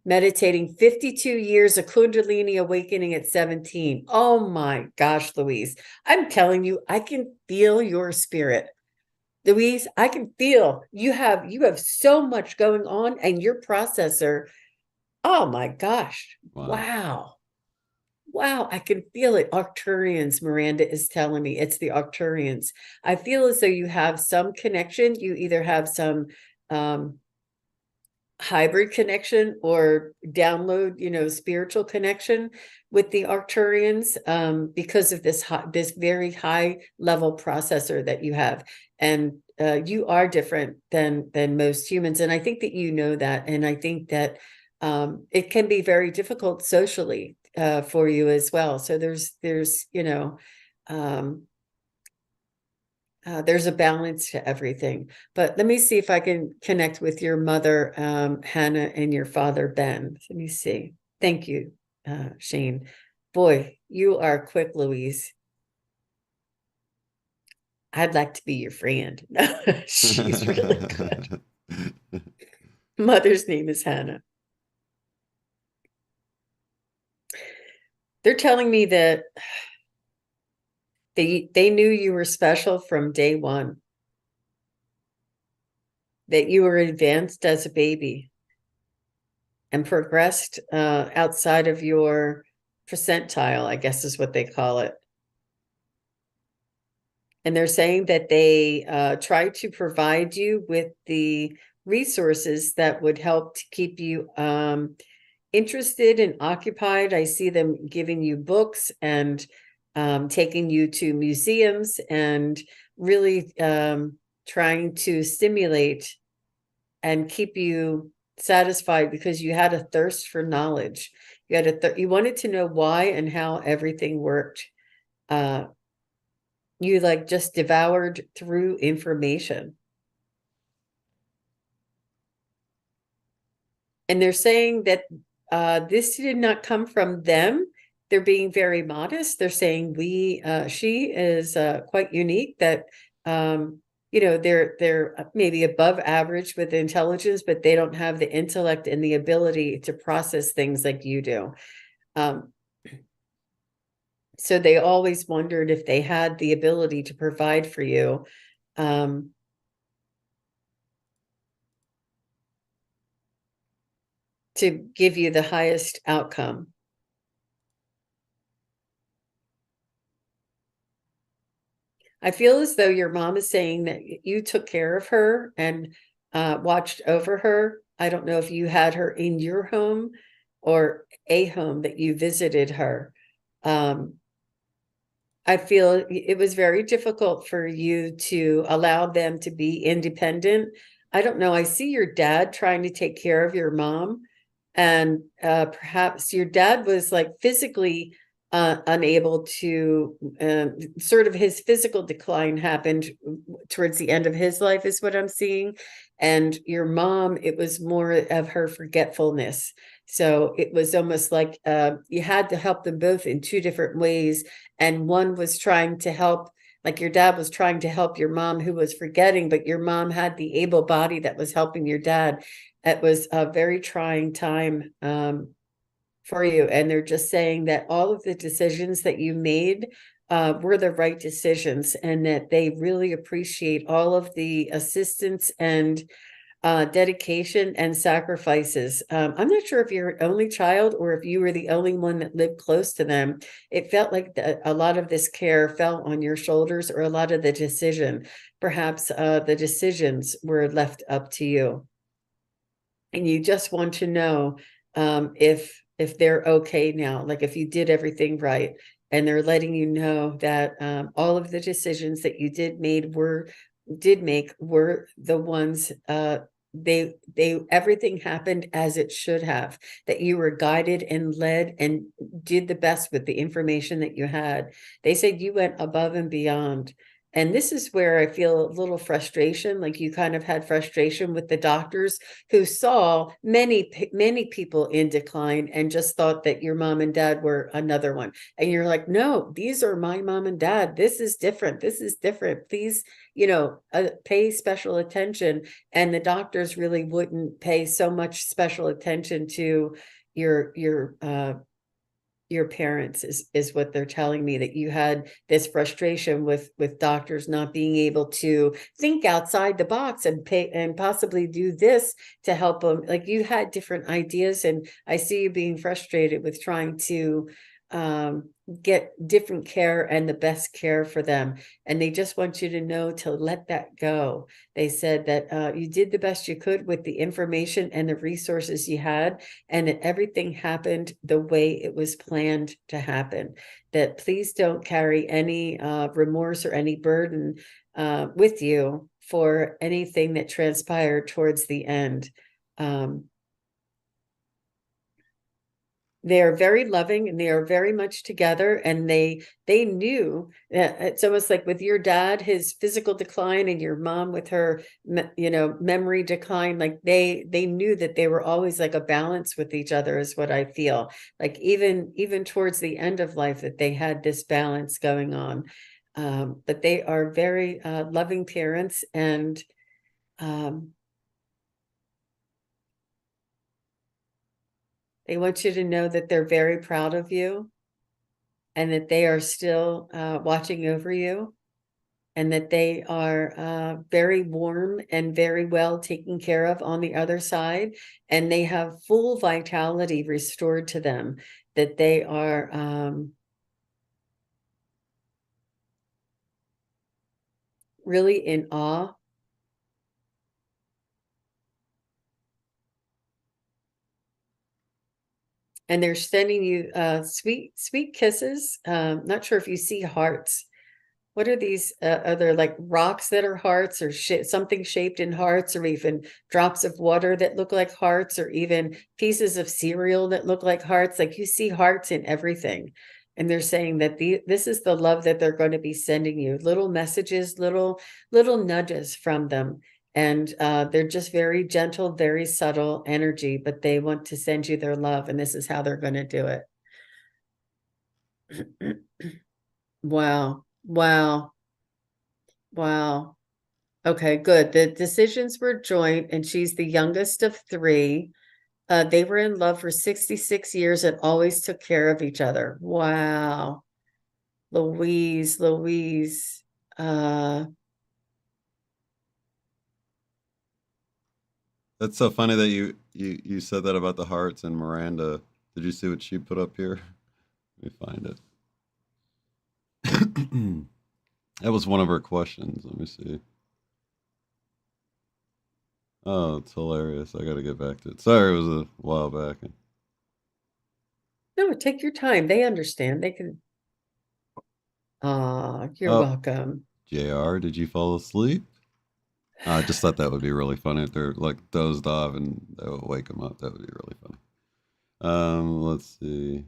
Meditating 52 years of Kundalini awakening at 17. Oh my gosh, Louise. I'm telling you, I can feel your spirit. Louise, I can feel you have so much going on and your processor. Oh my gosh. Wow. Wow. Wow, I can feel it. Arcturians, Miranda is telling me it's the Arcturians. I feel as though you have some connection. You either have some um, hybrid connection or download, spiritual connection with the Arcturians because of this very high level processor that you have. And you are different than most humans. And I think that you know that. And I think that it can be very difficult socially for you as well. So there's there's a balance to everything. But let me see if I can connect with your mother, Hannah, and your father, Ben. Let me see. Thank you, Shane. Boy, you are quick, Louise. I'd like to be your friend. She's really good. Mother's name is Hannah. They're telling me that they knew you were special from day one, that you were advanced as a baby and progressed outside of your percentile, I guess is what they call it. And they're saying that they try to provide you with the resources that would help to keep you interested and occupied. I see them giving you books and taking you to museums and really trying to stimulate and keep you satisfied because you had a thirst for knowledge. You had you wanted to know why and how everything worked. You like just devoured through information. And they're saying that this did not come from them. They're being very modest. They're saying she is quite unique, that they're maybe above average with intelligence, but they don't have the intellect and the ability to process things like you do. So they always wondered if they had the ability to provide for you. To give you the highest outcome. I feel as though your mom is saying that you took care of her and watched over her. I don't know if you had her in your home or a home that you visited her. I feel it was very difficult for you to allow them to be independent. I don't know. I see your dad trying to take care of your mom, and perhaps your dad was like physically unable to, sort of his physical decline happened towards the end of his life, is what I'm seeing. And your mom, it was more of her forgetfulness. So it was almost like you had to help them both in two different ways. And one was trying to help, like your dad was trying to help your mom who was forgetting, but your mom had the able body that was helping your dad. It was a very trying time for you. And they're just saying that all of the decisions that you made were the right decisions, and that they really appreciate all of the assistance and dedication and sacrifices. I'm not sure if you're an only child or if you were the only one that lived close to them. It felt like a lot of this care fell on your shoulders, or a lot of the decision. Perhaps the decisions were left up to you. And you just want to know if they're okay now, like if you did everything right, and they're letting you know that all of the decisions that you did make were the ones they everything happened as it should have, that you were guided and led and did the best with the information that you had. They said you went above and beyond. And this is where I feel a little frustration, like you kind of had frustration with the doctors who saw many people in decline and just thought that your mom and dad were another one. And you're like, no, these are my mom and dad. This is different. This is different. Please, pay special attention. And the doctors really wouldn't pay so much special attention to your parents, is what they're telling me, that you had this frustration with doctors not being able to think outside the box and pay and possibly do this to help them. Like you had different ideas, and I see you being frustrated with trying to get different care and the best care for them. And they just want you to know to let that go. They said that you did the best you could with the information and the resources you had, and that everything happened the way it was planned to happen. That please don't carry any remorse or any burden with you for anything that transpired towards the end. They are very loving and they are very much together, and they knew that it's almost like with your dad, his physical decline, and your mom with her memory decline, like they knew that they were always like a balance with each other, is what I feel like. Even towards the end of life, that they had this balance going on. But they are very loving parents, and um, they want you to know that they're very proud of you, and that they are still watching over you, and that they are very warm and very well taken care of on the other side, and they have full vitality restored to them, that they are really in awe. And they're sending you sweet, sweet kisses. Not sure if you see hearts. What are these other like rocks that are hearts, or something shaped in hearts, or even drops of water that look like hearts, or even pieces of cereal that look like hearts? Like, you see hearts in everything. And they're saying that this is the love that they're going to be sending you, little messages, little nudges from them. And they're just very gentle, very subtle energy, but they want to send you their love, and this is how they're going to do it. Wow. Wow. Wow. Okay, good. The decisions were joint, and she's the youngest of three. They were in love for 66 years and always took care of each other. Wow. Louise. Uh, That's so funny that you said that about the hearts and Miranda. Did you see what she put up here? Let me find it. That was one of her questions. Let me see. Oh, it's hilarious. I got to get back to it. Sorry, it was a while back. no, take your time. They understand. They can. You're Oh, welcome. JR, did you fall asleep? I just thought that would be really funny if they're like dozed off and that would wake them up. That would be really funny. Let's see.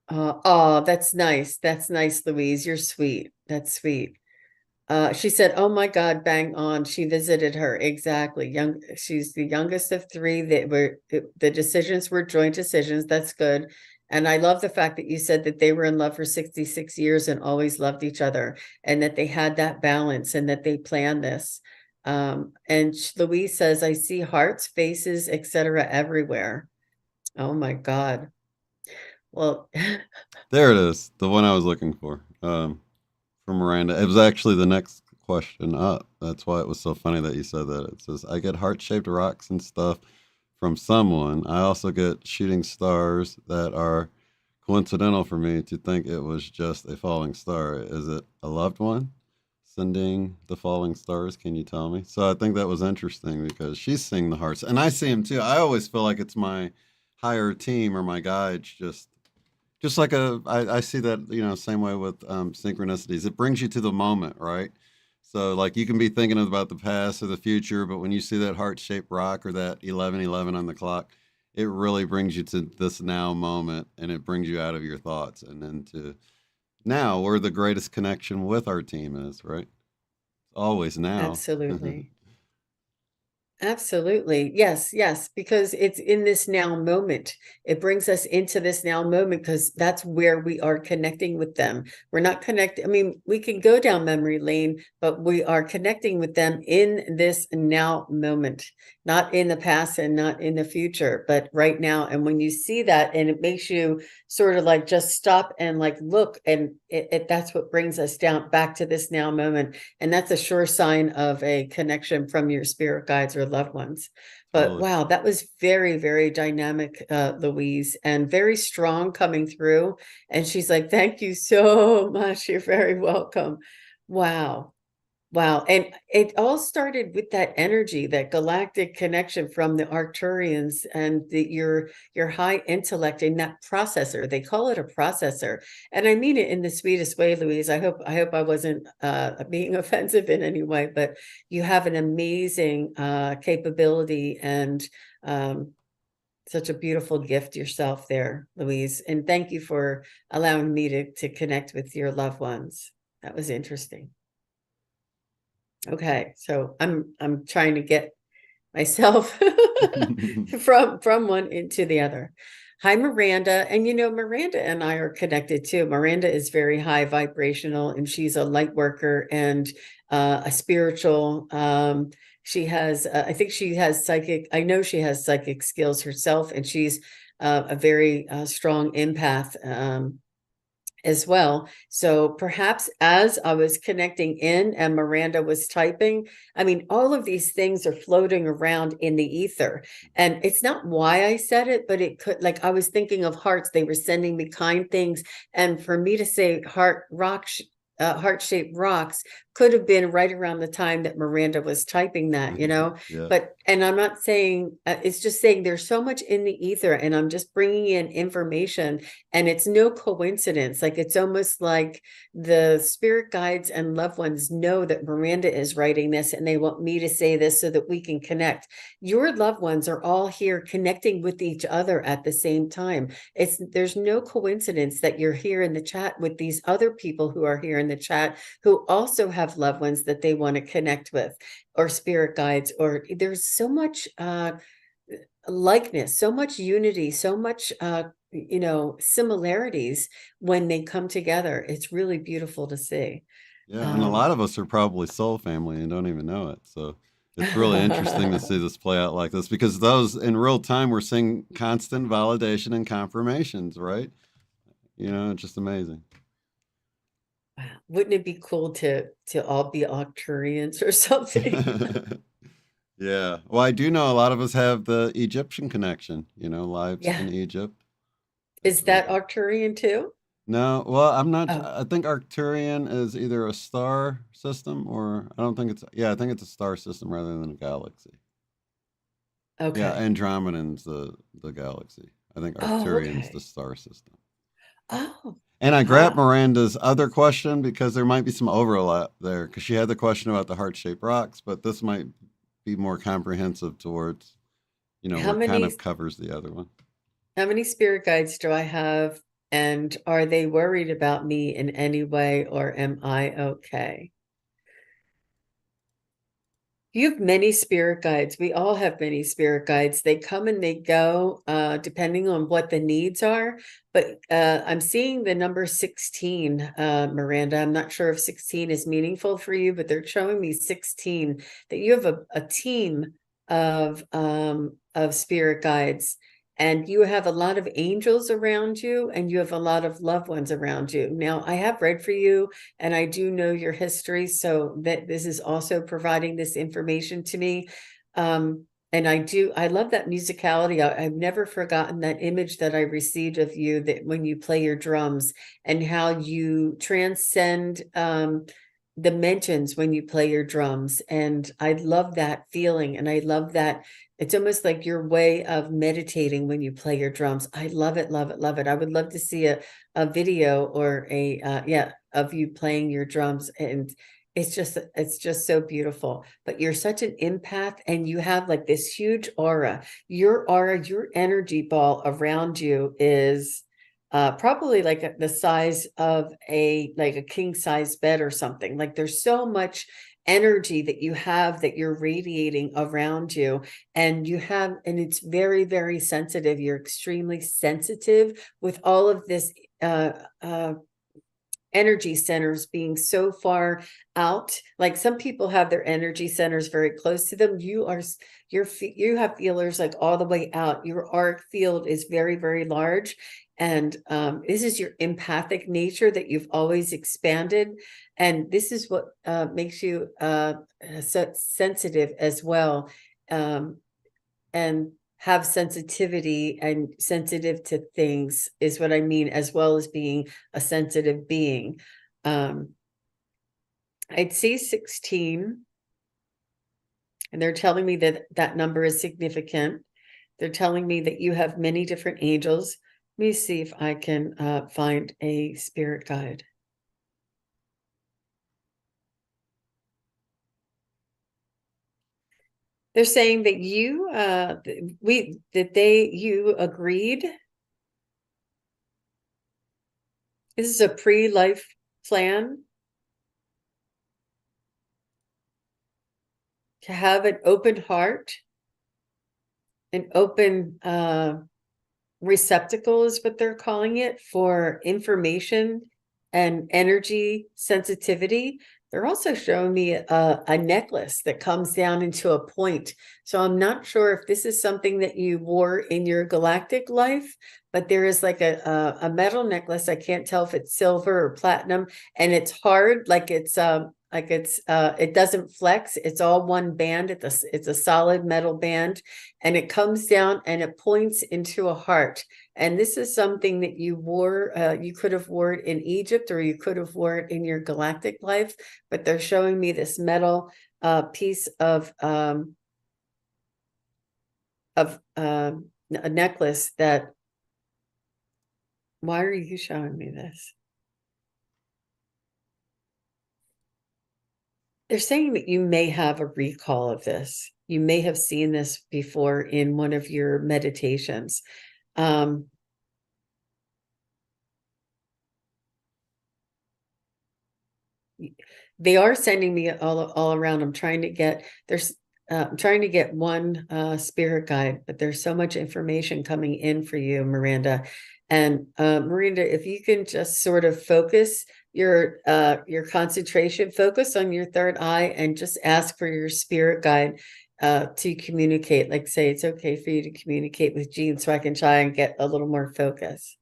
Oh, that's nice. That's nice, Louise. You're sweet. That's sweet. She said, "Oh my God, bang on." She visited her. Exactly. She's the youngest of three. The decisions were joint decisions. That's good. And I love the fact that you said that they were in love for 66 years and always loved each other, and that they had that balance, and that they planned this. And Louise says, "I see hearts, faces, etc. everywhere." Oh my God. Well, There it is. The one I was looking for. From Miranda. It was actually the next question up. That's why it was so funny that you said that. It says, I get heart shaped rocks and stuff from someone. I also get shooting stars that are coincidental for me to think it was just a falling star. Is it a loved one sending the falling stars? Can you tell me? So I think that was interesting because she's seeing the hearts, and I see them too. I always feel like it's my higher team or my guides just like I see that same way with synchronicities. It brings you to the moment, right? So like you can be thinking about the past or the future, but when you see that heart-shaped rock or that 11:11 on the clock, it really brings you to this now moment, and it brings you out of your thoughts and into now where the greatest connection with our team is, right? Always now. absolutely. Absolutely. Yes, yes, because it's in this now moment. It brings us into this now moment because that's where we are connecting with them. We're not connected. I mean, we can go down memory lane, but we are connecting with them in this now moment, not in the past and not in the future, but right now. And when you see that, and it makes you sort of like just stop and like look, and that's what brings us down back to this now moment. And that's a sure sign of a connection from your spirit guides or loved ones. But Totally. wow, that was very, very dynamic, Louise, and very strong coming through. And she's like, "Thank you so much. You're very welcome." Wow. Wow. And it all started with that energy, that galactic connection from the Arcturians and your high intellect in that processor. They call it a processor. And I mean it in the sweetest way, Louise. I hope I wasn't being offensive in any way, but you have an amazing capability and um such a beautiful gift yourself there, Louise. And thank you for allowing me to connect with your loved ones. That was interesting. Okay, so I'm trying to get myself from one into the other. Hi, Miranda. And Miranda and I are connected too. Miranda is very high vibrational and she's a light worker and a spiritual. She has, I think she has psychic, I know she has psychic skills herself, and she's a very strong empath. As well. So perhaps as I was connecting in and Miranda was typing, I mean, all of these things are floating around in the ether. And it's not why I said it, but it could, like, I was thinking of hearts. They were sending me kind things. And for me to say heart-shaped rocks could have been right around the time that Miranda was typing that, Yeah. and I'm not saying, it's just saying there's so much in the ether, and I'm just bringing in information, and it's no coincidence. Like, it's almost like the spirit guides and loved ones know that Miranda is writing this, and they want me to say this so that we can connect. Your loved ones are all here connecting with each other at the same time. There's no coincidence that you're here in the chat with these other people who are here in the chat who also have loved ones that they want to connect with, or spirit guides, or there's so much likeness, so much unity, so much similarities when they come together. It's really beautiful to see. Yeah, and a um lot of us are probably soul family and don't even know it. So it's really interesting to see this play out like this, because those in real time we're seeing constant validation and confirmations, right? It's just amazing. Wow. Wouldn't it be cool to all be Arcturians or something? Yeah. Well, I do know a lot of us have the Egyptian connection, lives Yeah. in Egypt. That's Is really that cool. Arcturian too? No, well, I'm not. Oh, I think Arcturian is either a star system or I don't think it's. Yeah, I think it's a star system rather than a galaxy. Yeah, okay. Andromedan's the galaxy. I think Oh, Arcturian's the okay. star system. Oh, And I grabbed wow. Miranda's other question because there might be some overlap there, because she had the question about the heart-shaped rocks, but this might be more comprehensive towards, How where it kind of many covers the other one. how many spirit guides do I have? And are they worried about me in any way, or am I okay? You have many spirit guides. We all have many spirit guides. They come and they go, depending on what the needs are. But I'm seeing the number 16, Miranda. I'm not sure if 16 is meaningful for you, but they're showing me 16, that you have a team of spirit guides. And you have a lot of angels around you, and you have a lot of loved ones around you. Now, I have read for you, and I do know your history, so that this is also providing this information to me. And I love that musicality. I've never forgotten that image that I received of you, that when you play your drums, and how you transcend dimensions when you play your drums. And I love that feeling, and I love that it's almost like your way of meditating when you play your drums. I love it, love it, love it. I would love to see a video or of you playing your drums, and it's just so beautiful. But you're such an empath, and you have like this huge aura, your energy ball around you is probably like the size of a king size bed or something. Like, there's so much energy that you have, that you're radiating around you, and it's very, very sensitive. You're extremely sensitive with all of this uh uh energy centers being so far out. Like, some people have their energy centers very close to them. You have feelers like all the way out. Your arc field is very, very large. And this is your empathic nature that you've always expanded. And this is what makes you so sensitive as well. Um, and have sensitivity and sensitive to things is what I mean, as well as being a sensitive being. Um, I'd see 16, and they're telling me that that number is significant. They're telling me that you have many different angels. Let me see if I can find a spirit guide. They're saying that you you agreed. This is a pre-life plan to have an open heart, an open receptacle is what they're calling it, for information and energy sensitivity. They're also showing me a necklace that comes down into a point. So I'm not sure if this is something that you wore in your galactic life, but there is like a metal necklace. I can't tell if it's silver or platinum, and it's hard, it doesn't flex. It's all one band. It's a solid metal band, and it comes down and it points into a heart. And this is something that you wore. You could have wore it in Egypt, or you could have wore it in your galactic life. But they're showing me this metal piece of a necklace that. Why are you showing me this? They're saying that you may have a recall of this. You may have seen this before in one of your meditations. They are sending me all around. I'm trying to get I'm trying to get one spirit guide, but there's so much information coming in for you, Miranda. And Miranda, if you can just sort of focus your concentration, focus on your third eye, and just ask for your spirit guide to communicate. Like, say it's okay for you to communicate with Jean, so I can try and get a little more focus.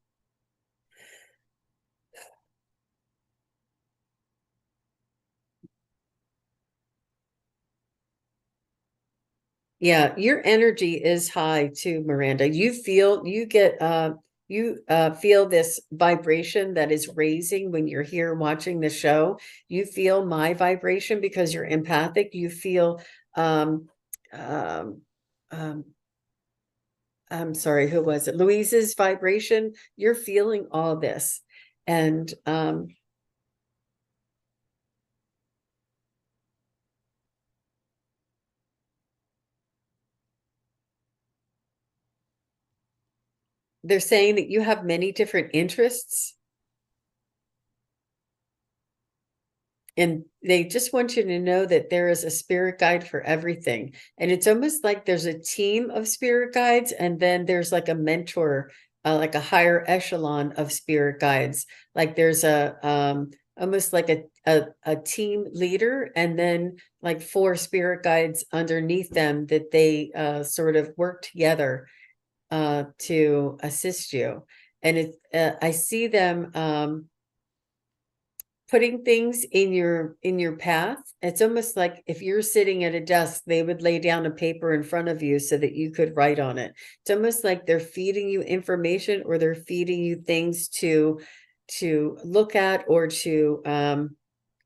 Yeah, your energy is high too, Miranda. You feel this vibration that is raising when you're here watching the show. You feel my vibration because you're empathic. You feel um um um I'm sorry, who was it? Louise's vibration. You're feeling all this. And they're saying that you have many different interests, and they just want you to know that there is a spirit guide for everything. And it's almost like there's a team of spirit guides, and then there's like a mentor, like a higher echelon of spirit guides. Like there's a almost like a team leader, and then like four spirit guides underneath them that they sort of work together to assist you. And I see them putting things in your path. It's almost like if you're sitting at a desk, they would lay down a paper in front of you so that you could write on it. It's almost like they're feeding you information, or they're feeding you things to look at, or to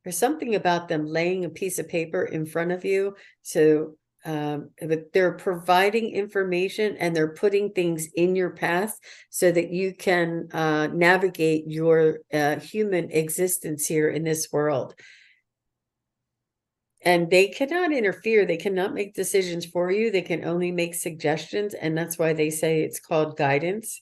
there's something about them laying a piece of paper in front of you. So but they're providing information, and they're putting things in your path so that you can navigate your human existence here in this world. And they cannot interfere. They cannot make decisions for you. They can only make suggestions. And that's why they say it's called guidance.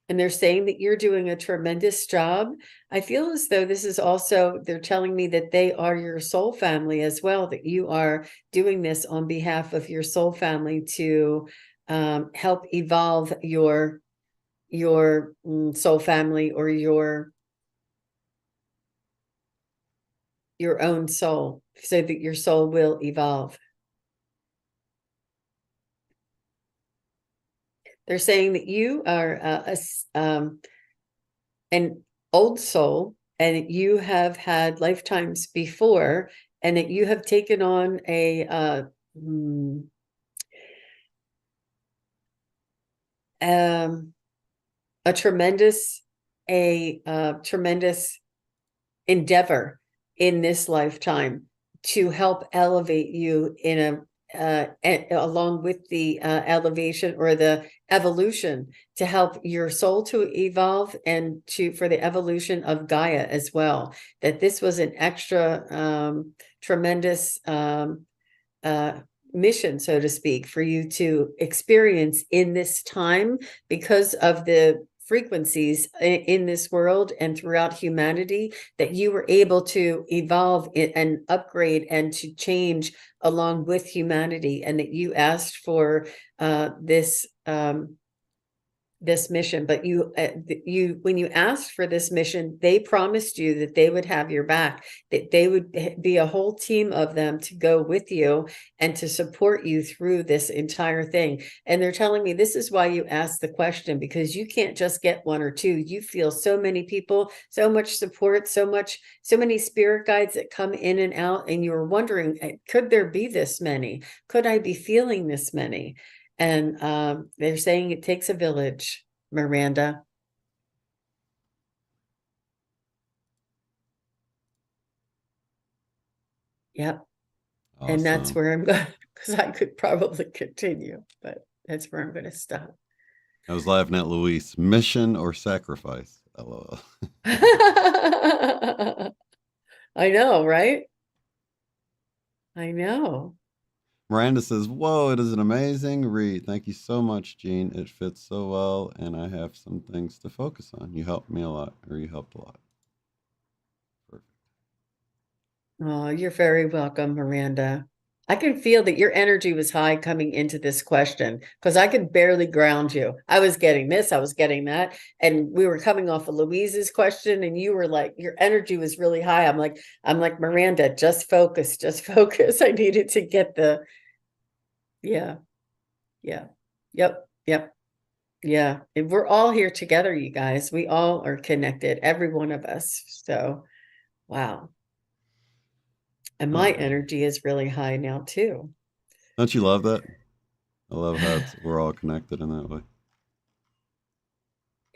And they're saying that you're doing a tremendous job. I feel as though this is also, they're telling me that they are your soul family as well, that you are doing this on behalf of your soul family to help evolve your soul family, or your own soul, so that your soul will evolve. They're saying that you are an old soul, and you have had lifetimes before, and that you have taken on a tremendous endeavor in this lifetime to help elevate you in along with the elevation or the evolution, to help your soul to evolve, and for the evolution of Gaia as well. That this was an extra tremendous mission, so to speak, for you to experience in this time, because of the frequencies in this world and throughout humanity, that you were able to evolve and upgrade and to change along with humanity, and that you asked for this mission. But you when you asked for this mission, they promised you that they would have your back, that they would be a whole team of them to go with you and to support you through this entire thing. And they're telling me this is why you asked the question, because you can't just get one or two. You feel so many people, so much support, so many spirit guides that come in and out, and you're wondering, could there be this many? Could I be feeling this many? And they're saying it takes a village, Miranda. Yep. And that's Awesome. where I'm going, because I could probably continue, but that's where I'm going to stop. I was laughing at Luis. Mission or sacrifice? LOL. I know, right? I know. Miranda says, "Whoa, it is an amazing read. Thank you so much, Jean. It fits so well, and I have some things to focus on. You helped me a lot, or you helped a lot." Perfect. Oh, you're very welcome, Miranda. I can feel that your energy was high coming into this question, because I could barely ground you. I was getting this, I was getting that. And we were coming off of Louise's question, and you were like, your energy was really high. I'm like, Miranda, just focus, just focus. I needed to get yeah, yeah, yep. Yeah. And we're all here together, you guys. We all are connected, every one of us. So, wow. And Oh, my yeah. energy is really high now too. Don't you love that? I love how we're all connected in that way.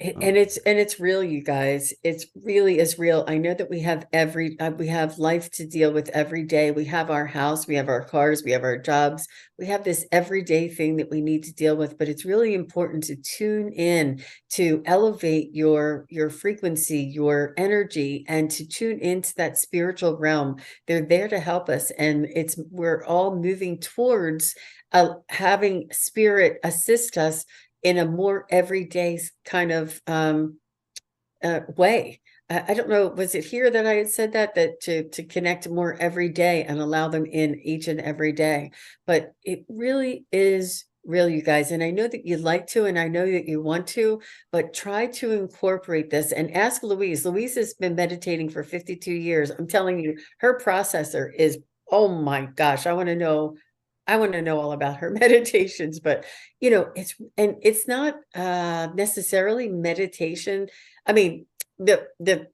Oh, And it's real, you guys. It's really is real. I know that we have life to deal with every day. We have our house, we have our cars, we have our jobs. We have this everyday thing that we need to deal with, but it's really important to tune in, to elevate your frequency, your energy, and to tune into that spiritual realm. They're there to help us, and we're all moving towards having spirit assist us in a more everyday kind of way. I don't know, was it here that I had said that to connect more every day and allow them in each and every day? But it really is real, you guys. And I know that you'd like to, and I know that you want to, but try to incorporate this and ask Louise. Louise has been meditating for 52 years. I'm telling you, her processor is, oh my gosh, I want to know all about her meditations. But it's not necessarily meditation. I mean, the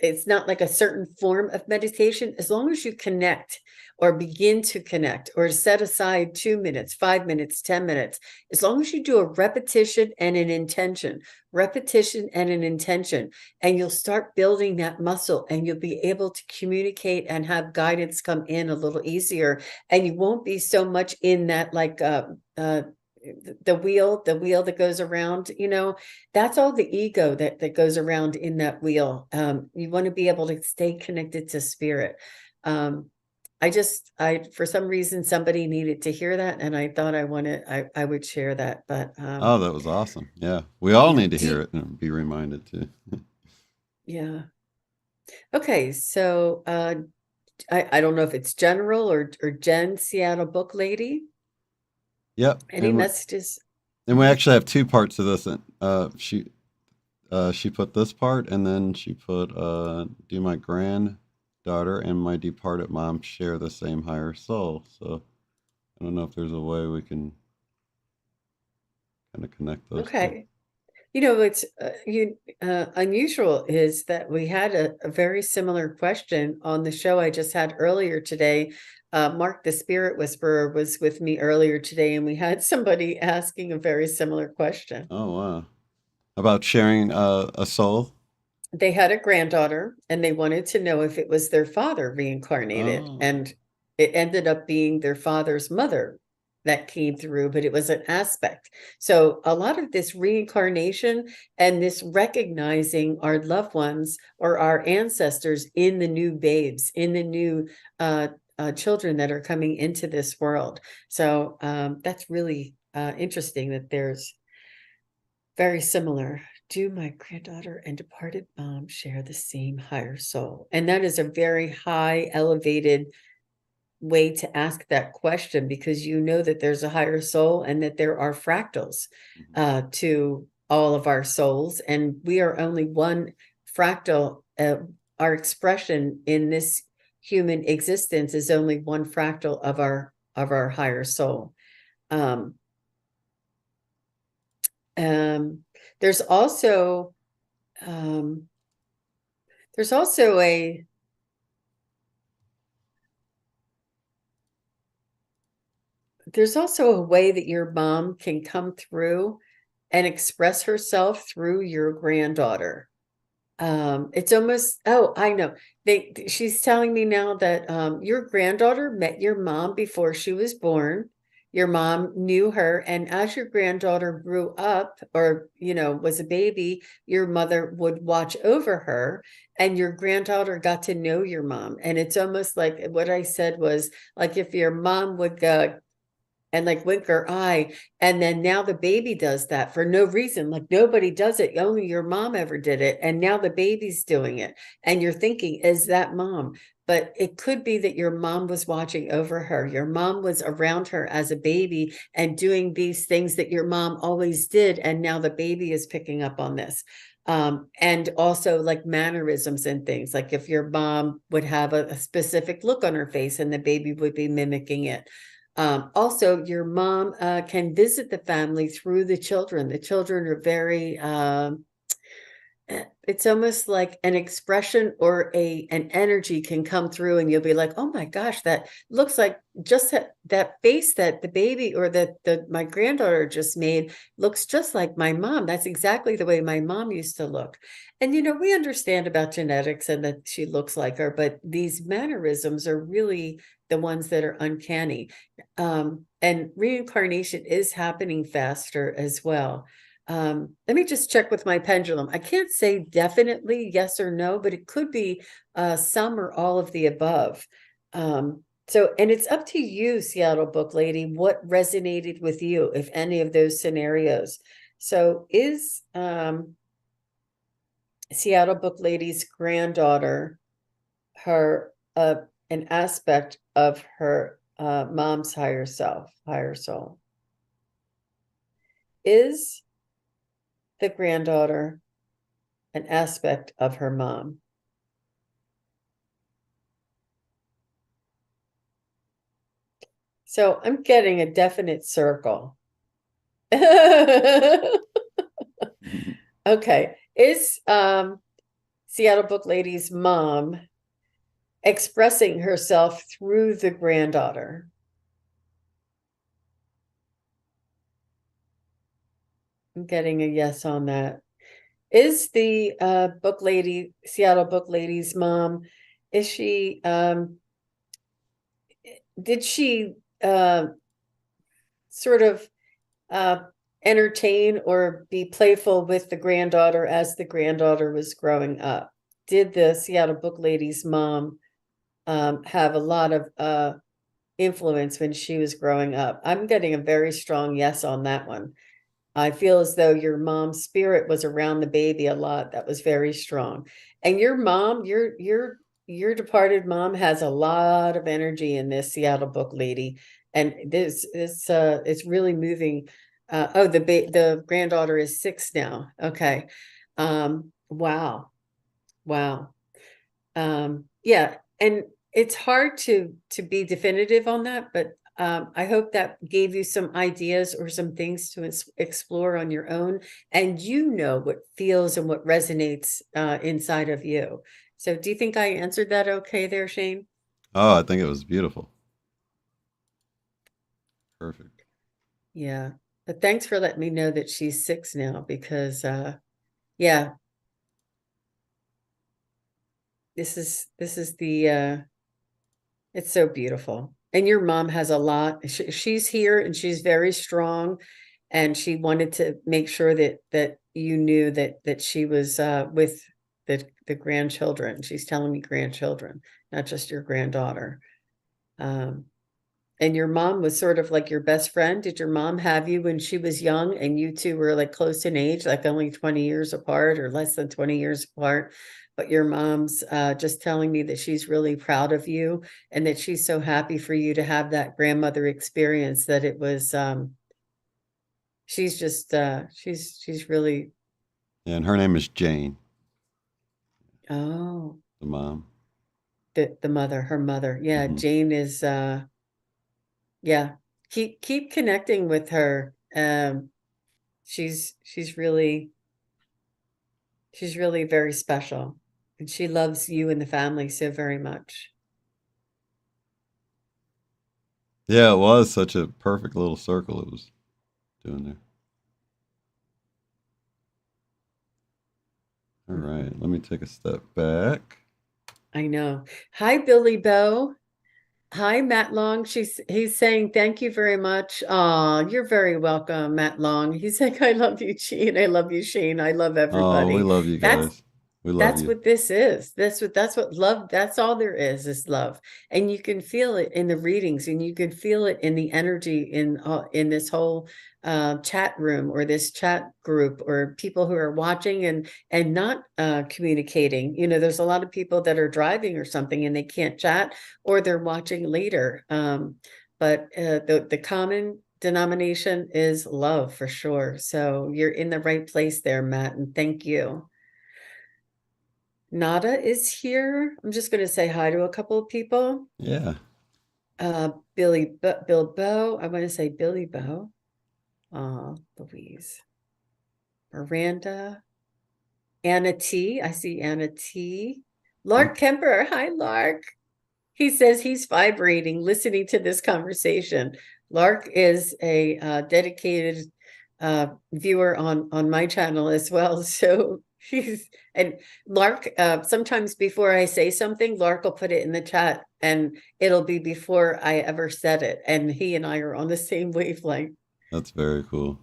it's not like a certain form of meditation. As long as you connect or begin to connect or set aside 2 minutes, 5 minutes, 10 minutes, as long as you do a repetition and an intention, and you'll start building that muscle, and you'll be able to communicate and have guidance come in a little easier. And you won't be so much in that the wheel that goes around, that's all the ego that goes around in that wheel. You want to be able to stay connected to spirit. I for some reason, somebody needed to hear that, and I thought I would share that. But oh, that was awesome. Yeah, we all yeah, need to hear it and be reminded too. yeah. Okay, so I don't know if it's General or Jen, Seattle Book Lady. Yep, Any messages? and we actually have two parts to this. She put this part, and then she put do my granddaughter and my departed mom share the same higher soul. So I don't know if there's a way we can kind of connect those two. Okay. What's unusual is that we had a very similar question on the show I just had earlier today. Mark, the Spirit Whisperer, was with me earlier today, and we had somebody asking a very similar question. Oh wow! About sharing a soul. they had a granddaughter and they wanted to know if it was their father reincarnated. Oh. And it ended up being their father's mother that came through, but it was an aspect. So a lot of this reincarnation and this recognizing our loved ones or our ancestors in the new babes, in the new children that are coming into this world. So that's really interesting that there's very similar. Do my granddaughter and departed mom share the same higher soul? And that is a very high, elevated way to ask that question, because you know that there's a higher soul and that there are fractals Mhm. to all of our souls. And we are only one fractal. Our expression in this human existence is only one fractal of our higher soul. Um, um, there's also um, there's also a there's also a way that your mom can come through and express herself through your granddaughter. It's almost, oh, I know. She's telling me now that your granddaughter met your mom before she was born. Your mom knew her, and as your granddaughter grew up or, was a baby, your mother would watch over her, and your granddaughter got to know your mom. And it's almost like what I said was like if your mom would go and like wink her eye, and then now the baby does that for no reason, like nobody does it, only your mom ever did it, and now the baby's doing it, and you're thinking, is that mom? But it could be that your mom was watching over her, your mom was around her as a baby and doing these things that your mom always did, and now the baby is picking up on this. And also like mannerisms and things, like if your mom would have a specific look on her face and the baby would be mimicking it. Also, your mom can visit the family through the children. The children are very, it's almost like an expression or an energy can come through, and you'll be like, oh my gosh, that looks like just that face that the baby or that my granddaughter just made looks just like my mom. That's exactly the way my mom used to look. And we understand about genetics and that she looks like her, but these mannerisms are really the ones that are uncanny. And reincarnation is happening faster as well. Let me just check with my pendulum. I can't say definitely yes or no, but it could be some or all of the above. And it's up to you, Seattle Book Lady, what resonated with you, if any of those scenarios. So is Seattle Book Lady's granddaughter her an aspect of her mom's higher self, higher soul? Is the granddaughter an aspect of her mom? So I'm getting a definite circle. Mhm. Okay. Is Seattle Book Lady's mom expressing herself through the granddaughter? I'm getting a yes on that. Is the book lady, Seattle Book Lady's mom, is she did she sort of uh entertain or be playful with the granddaughter as the granddaughter was growing up? Did the Seattle Book Lady's mom have a lot of influence when she was growing up? I'm getting a very strong yes on that one. I feel as though your mom's spirit was around the baby a lot. That was very strong. And your mom, your departed mom has a lot of energy in this Seattle Book Lady. And this it's really moving. Oh, the granddaughter is 6 now. Okay. Wow. Wow. Yeah, and it's hard to be definitive on that, but I hope that gave you some ideas or some things to explore on your own, and what feels and what resonates inside of you. So, do you think I answered that okay there, Shane? Oh, I think it was beautiful. Perfect. Yeah, but thanks for letting me know that she's 6 now, because yeah, this is the it's so beautiful. And your mom has a lot. She's here and she's very strong, and she wanted to make sure that you knew that she was with the grandchildren. She's telling me grandchildren, not just your granddaughter. Um, and your mom was sort of like your best friend. Did your mom have you when she was young and you two were like close in age, like only 20 years apart or less than 20 years apart? But your mom's just telling me that she's really proud of you and that she's so happy for you to have that grandmother experience, that it was she's just she's really And her name is Jane, oh, the mom. the mother, her mother. Yeah, Hmm. Jane is yeah. Keep connecting with her. She's really she's really very special, and she loves you and the family so very much. Yeah, it was such a perfect little circle it was doing there. All right, Mhm. let me take a step back. I know. Hi, Billy Bo. Hi, Matt Long. He's saying thank you very much. Oh, you're very welcome, Matt Long. He's like, I love you, Gene. I love you, Shane. I love Oh, we everybody. love you That's guys. We love That's you. what this is. That's what love, that's all there is love. And you can feel it in the readings, and you can feel it in the energy in this whole chat room or this chat group, or people who are watching and not communicating. You know, there's a lot of people that are driving or something and they can't chat, or they're watching later. But the common denomination is love for sure. So you're in the right place there, Matt, and thank you. Nada is here. I'm just going to say hi to a couple of people. Yeah. Bilbo. I want to say Billy Bo. Louise. Miranda. Anna T. I see Anna T. Lark Okay. Kemper. Hi, Lark. He says he's vibrating listening to this conversation. Lark is a dedicated viewer on my channel as well. So he's and Lark. Sometimes before I say something, Lark will put it in the chat, and it'll be before I ever said it. And he and I are on the same wavelength. That's very cool.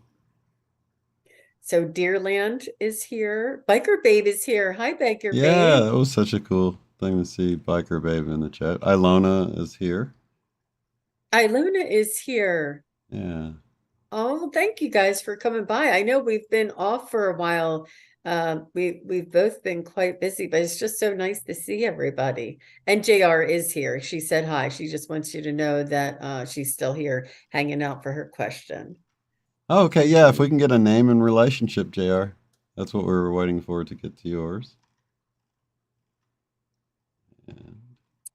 So Deerland is here. Biker Babe is here. Hi, Biker Babe. Yeah, it was such a cool thing to see Biker Babe in the chat. Ilona is here. Ilona is here. Yeah. Oh, thank you guys for coming by. I know we've been off for a while. We've both been quite busy, but it's just so nice to see everybody. And JR is here. She said hi. She just wants you to know that she's still here hanging out for her question. Oh, okay, yeah, if we can get a name and relationship, JR. That's what we were waiting for to get to yours. And,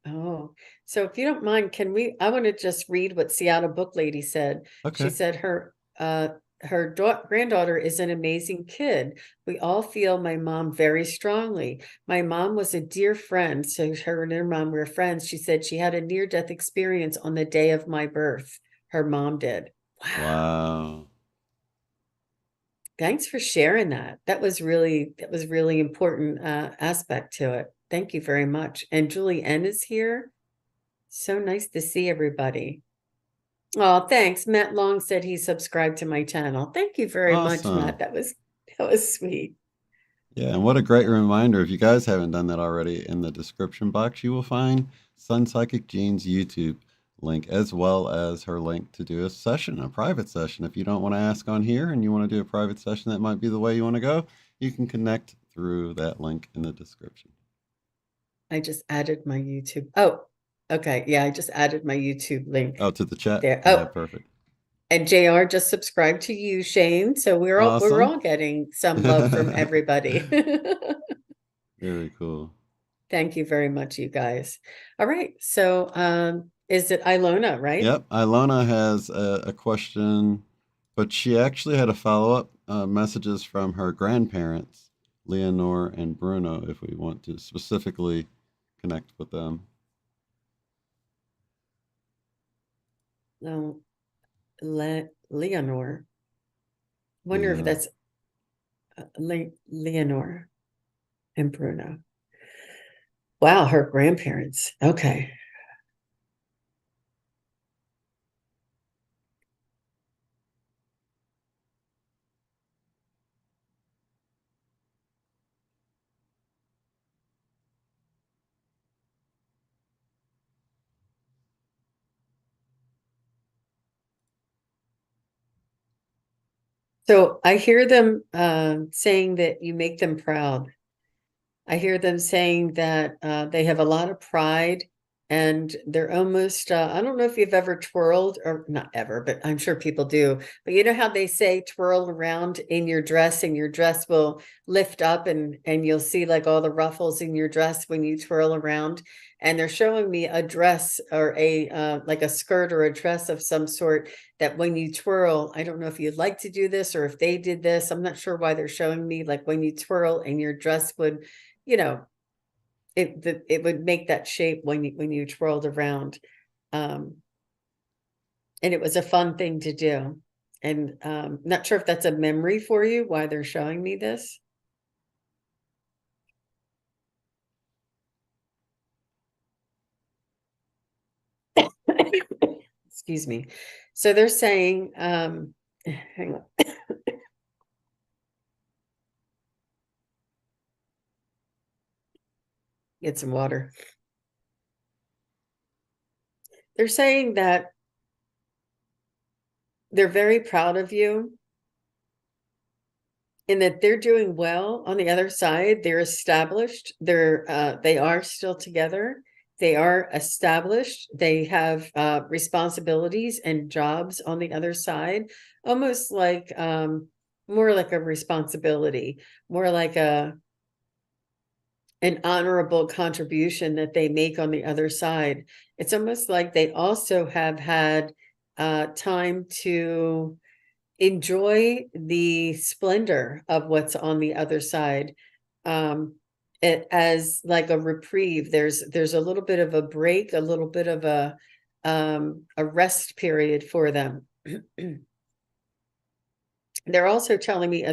Oh, so if you don't mind, I want to just read what Seattle Book Lady said. She okay. said her granddaughter is an amazing kid. We all feel my mom very strongly. My mom was a dear friend, so her and her mom were friends. She said she had a near-death experience on the day of my birth. Her mom did. Wow. Wow. Thanks for sharing that. That was really important aspect to it. Thank you very much. And Julie N is here. So nice to see everybody. Oh, thanks. Matt Long said he subscribed to my channel. Thank you very much, Awesome. Matt. That was sweet. Yeah, and what a great reminder. If you guys haven't done that already, in the description box, you will find SunPsychic Jean's YouTube link, as well as her link to do a session, a private session. If you don't want to ask on here and you want to do a private session, that might be the way you want to go, you can connect through that link in the description. I just added my YouTube. Oh, okay. Yeah, I just added my YouTube link Oh, to the chat. there. Yeah, Oh, perfect. and JR just subscribed to you, Shane. So we're Awesome. all getting some love from everybody. Very cool. Thank you very much, you guys. All right. So is it Ilona, right? Yep, Ilona has a question, but she actually had a follow-up messages from her grandparents, Leonore and Bruno, if we want to specifically connect with them. No, Leonore. Wonder if Leonore. that's Leonore and Bruno. Wow, her grandparents. Okay. So I hear them saying that you make them proud. I hear them saying that they have a lot of pride and they're almost, I don't know if you've ever twirled, or not ever, but I'm sure people do. But you know how they say twirl around in your dress and your dress will lift up and you'll see like all the ruffles in your dress when you twirl around. And they're showing me a dress or a like a skirt or a dress of some sort that when you twirl, I don't know if you'd like to do this or if they did this. I'm not sure why they're showing me like when you twirl and your dress would, you know, it would make that shape when you twirled around. Um, and it was a fun thing to do. And not sure if that's a memory for you, why they're showing me this. Excuse me. So they're saying, hang on, get some water. They're saying that they're very proud of you and that they're doing well on the other side. They're established. They are still together. They are established. They have responsibilities and jobs on the other side, almost like more like a responsibility, more like an honorable contribution that they make on the other side. It's almost like they also have had time to enjoy the splendor of what's on the other side. It as like a reprieve. There's a little bit of a break, a little bit of a rest period for them. They're also telling me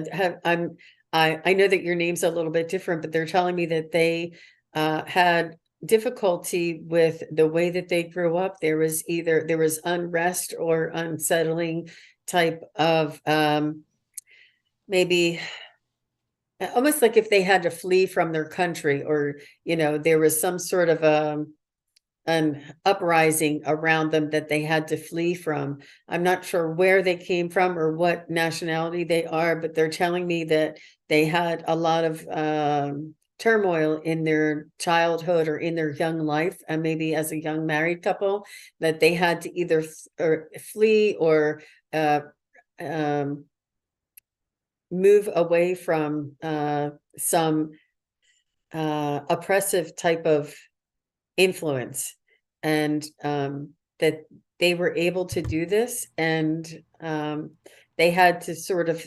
I know that your name's a little bit different, but they're telling me that they had difficulty with the way that they grew up. There was unrest or unsettling type of maybe almost like if they had to flee from their country, or there was some sort of an uprising around them that they had to flee from. I'm not sure where they came from or what nationality they are, but they're telling me that they had a lot of turmoil in their childhood or in their young life, and maybe as a young married couple, that they had to either flee or uh, um, move away from some oppressive type of influence, and that they were able to do this, and they had to sort of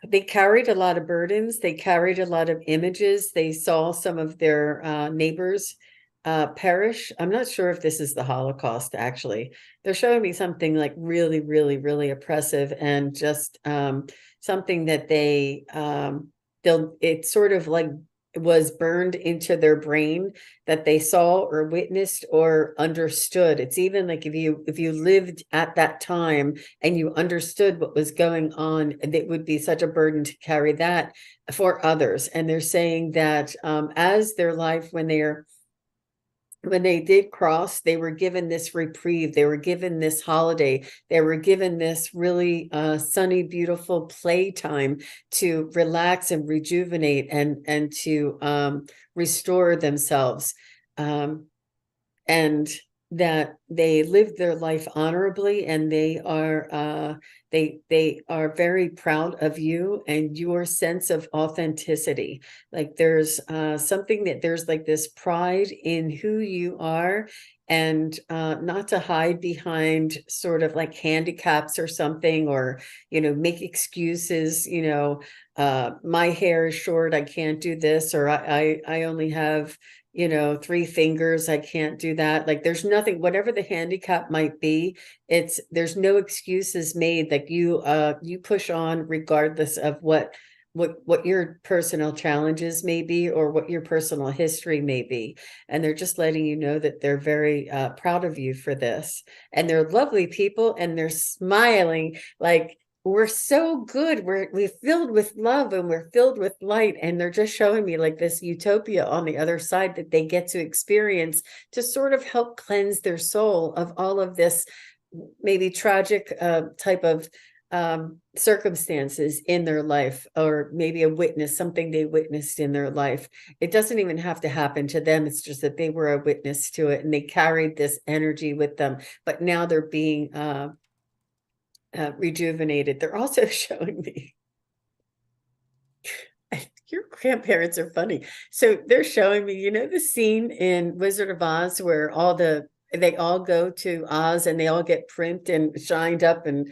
they carried a lot of burdens, they carried a lot of images, they saw some of their neighbors perish. I'm not sure if this is the Holocaust, actually. They're showing me something like really, really, really oppressive, and just something that it sort of like was burned into their brain, that they saw or witnessed or understood. It's even like if you lived at that time and you understood what was going on, it would be such a burden to carry that for others. And they're saying that as their life, when they did cross, they were given this reprieve, they were given this holiday, they were given this really sunny, beautiful playtime to relax and rejuvenate and to restore themselves. And that they lived their life honorably, and they are very proud of you and your sense of authenticity. Like there's something that there's like this pride in who you are, and not to hide behind sort of like handicaps or something, or make excuses. My hair is short, I can't do this, or I only have 3 fingers, I can't do that. Like there's nothing, whatever the handicap might be, there's no excuses made. Like you push on regardless of what your personal challenges may be or what your personal history may be, and they're just letting you know that they're very proud of you for this, and they're lovely people, and they're smiling like we're so good, we're filled with love and we're filled with light, and they're just showing me like this utopia on the other side that they get to experience to sort of help cleanse their soul of all of this maybe tragic type of circumstances in their life, or maybe a witness, something they witnessed in their life. It doesn't even have to happen to them. It's just that they were a witness to it and they carried this energy with them. But now they're being rejuvenated. They're also showing me your grandparents are funny. So they're showing me, you know, the scene in Wizard of Oz where they all go to Oz and they all get primped and shined up and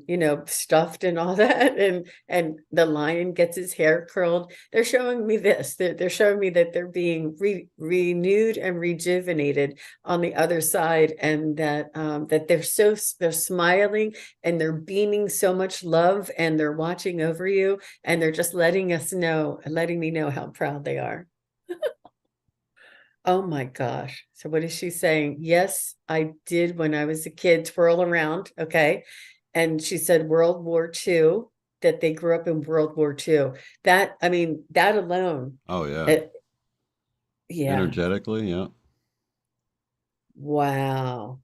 you know stuffed and all that, and the lion gets his hair curled. They're showing me this. They're showing me that they're being renewed and rejuvenated on the other side, and that that they're smiling and they're beaming so much love, and they're watching over you, and they're just letting me know how proud they are. Oh my gosh. So what is she saying? Yes, I did when I was a kid twirl around. Okay. And she said World War II, that they grew up in World War II. That, I mean, that alone. Oh yeah. It, yeah. Energetically, yeah. Wow.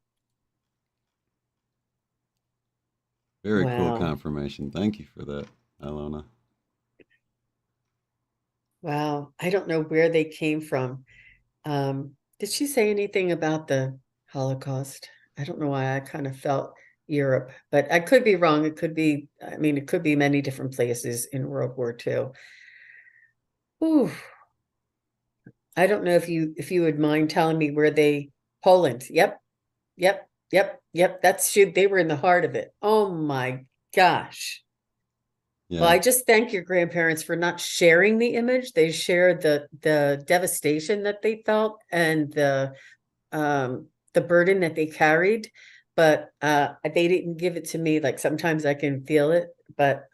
Very cool Wow. confirmation. Thank you for that, Alona. Wow. I don't know where they came from. Did she say anything about the Holocaust? I don't know why I kind of felt Europe, but I could be wrong. It could be, I mean, it could be many different places in World War II. Ooh, I don't know if you would mind telling me where Poland. Yep, yep, yep, yep. They were in the heart of it. Oh my gosh. Well, Yeah. I just thank your grandparents for not sharing the image. They shared the devastation that they felt and the burden that they carried, but they didn't give it to me. Like sometimes I can feel it, but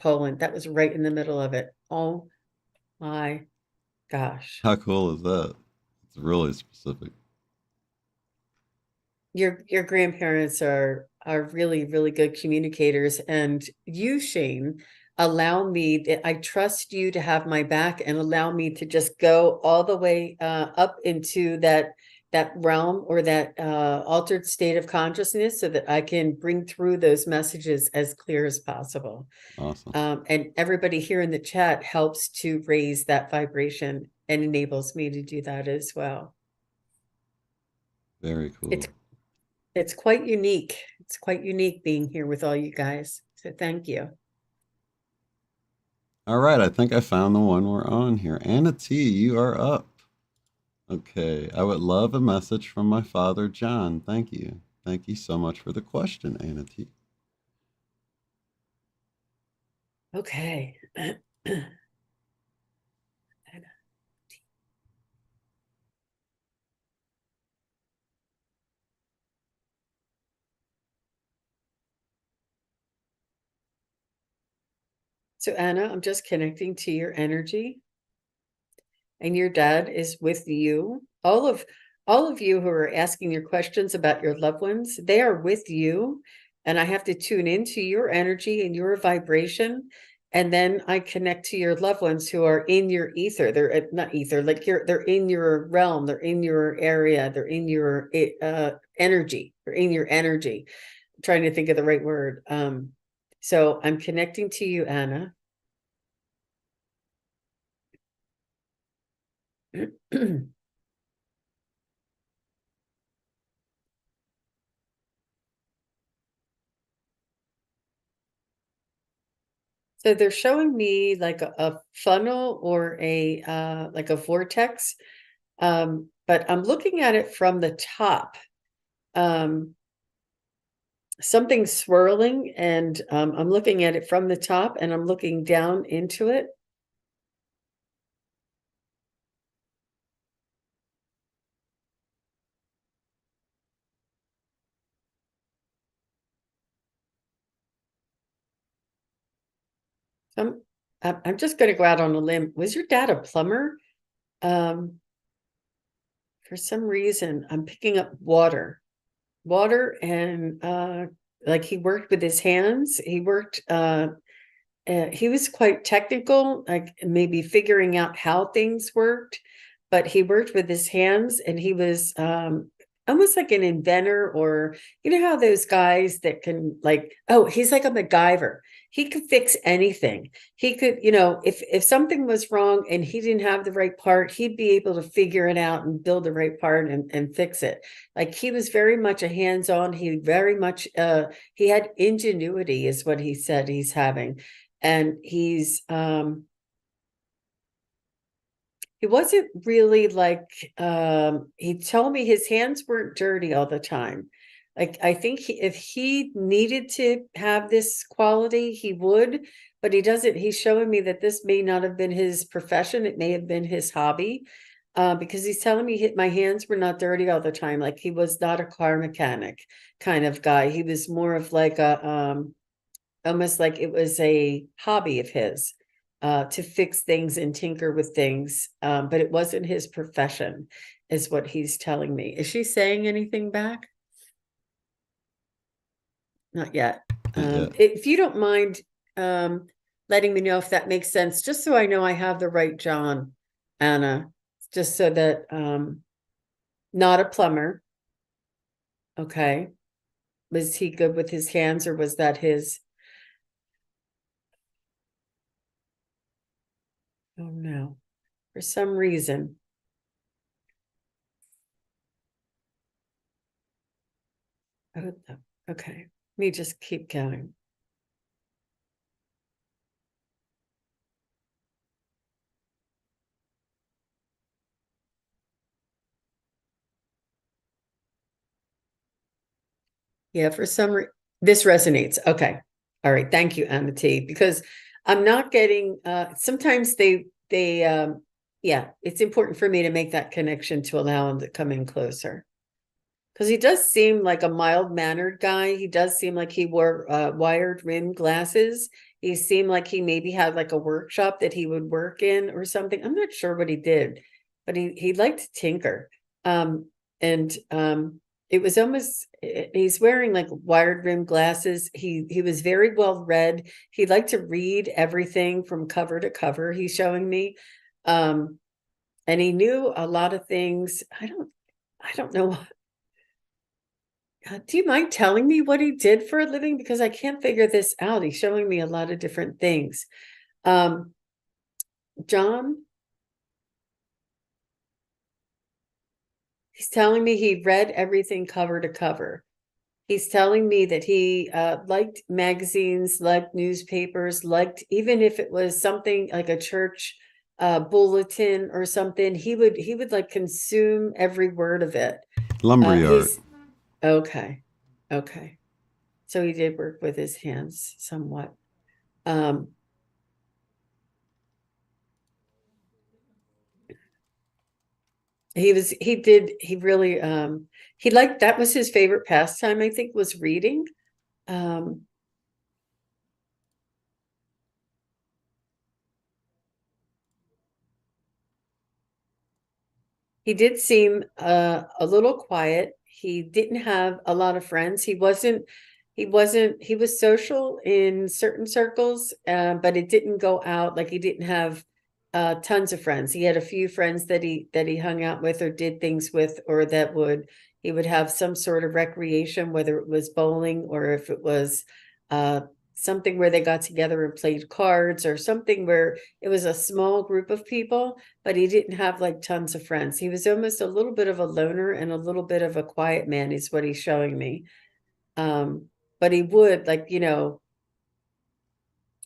Poland, that was right in the middle of it. Oh my gosh. How cool is that? It's really specific. Your grandparents are really, really good communicators, and you, Shane, allow me that I trust you to have my back and allow me to just go all the way up into that realm, or that altered state of consciousness, so that I can bring through those messages as clear as possible. Awesome. And everybody here in the chat helps to raise that vibration and enables me to do that as well. Very It's cool. It's quite unique. It's quite unique being here with all you guys. So thank you. All right, I think I found the one we're on here. Anna T, you are up. Okay, I would love a message from my father, John. Thank you. Thank you so much for the question, Anna T. Okay. So Anna, I'm just connecting to your energy, and your dad is with you. All of you who are asking your questions about your loved ones, they are with you, and I have to tune into your energy and your vibration, and then I connect to your loved ones who are in your ether. They're not ether, like they're in your realm, they're in your area, they're in your energy, they're in your energy. I'm trying to think of the right word. So I'm connecting to you, Anna. So they're showing me like a funnel, or a like a vortex, but I'm looking at it from the top. Um, Something swirling, and I'm looking at it from the top, and I'm looking down into it. I'm just going to go out on a limb. Was your dad a plumber? Um, for some reason, I'm picking up water, and like he worked with his hands. He was quite technical, like maybe figuring out how things worked, but he worked with his hands, and he was almost like an inventor, or you know how those guys that can like, oh, he's like a MacGyver. He could fix anything. He could, if something was wrong and he didn't have the right part, he'd be able to figure it out and build the right part and fix it. Like he was very much a hands-on. He very much he had ingenuity, is what he said he's having. And he wasn't really like, he told me his hands weren't dirty all the time. Like I think if he needed to have this quality, he would, but he doesn't. He's showing me that this may not have been his profession. It may have been his hobby. Because he's telling me my hands were not dirty all the time. Like he was not a car mechanic kind of guy. He was more of like almost like it was a hobby of his, to fix things and tinker with things. But it wasn't his profession, is what he's telling me. Is she saying anything back? Not yet. Yeah. If you don't mind letting me know if that makes sense, just so I know I have the right John, Anna, just so that not a plumber. Okay. Was he good with his hands, or was that his? Oh no. For some reason. Oh, no. Okay. Let me just keep going. Yeah, for some this resonates. Okay. All right. Thank you, Amity, because I'm not getting sometimes they yeah, it's important for me to make that connection to allow him to come in closer. Because he does seem like a mild-mannered guy. He does seem like he wore wired rim glasses. He seemed like he maybe had like a workshop that he would work in or something. I'm not sure what he did, but he liked to tinker. And it was almost, he's wearing like wired rim glasses. He was very well read. He liked to read everything from cover to cover. He's showing me. And he knew a lot of things. I don't know. Do you mind telling me what he did for a living? Because I can't figure this out. He's showing me a lot of different things. John, he's telling me he read everything cover to cover. He's telling me that he liked magazines, liked newspapers, liked, even if it was something like a church bulletin or something, he would like consume every word of it. Lumberyard. He's okay. Okay. So he did work with his hands somewhat. Um, he really he liked, that was his favorite pastime, I think, was reading. Um, he did seem a little quiet. He didn't have a lot of friends. He was social in certain circles, but it didn't go out, like he didn't have tons of friends. He had a few friends that he hung out with or did things with, or that he would have some sort of recreation, whether it was bowling or if it was uh, something where they got together and played cards, or something where it was a small group of people, but he didn't have like tons of friends. He was almost a little bit of a loner and a little bit of a quiet man, is what he's showing me. Um, but he would, like, go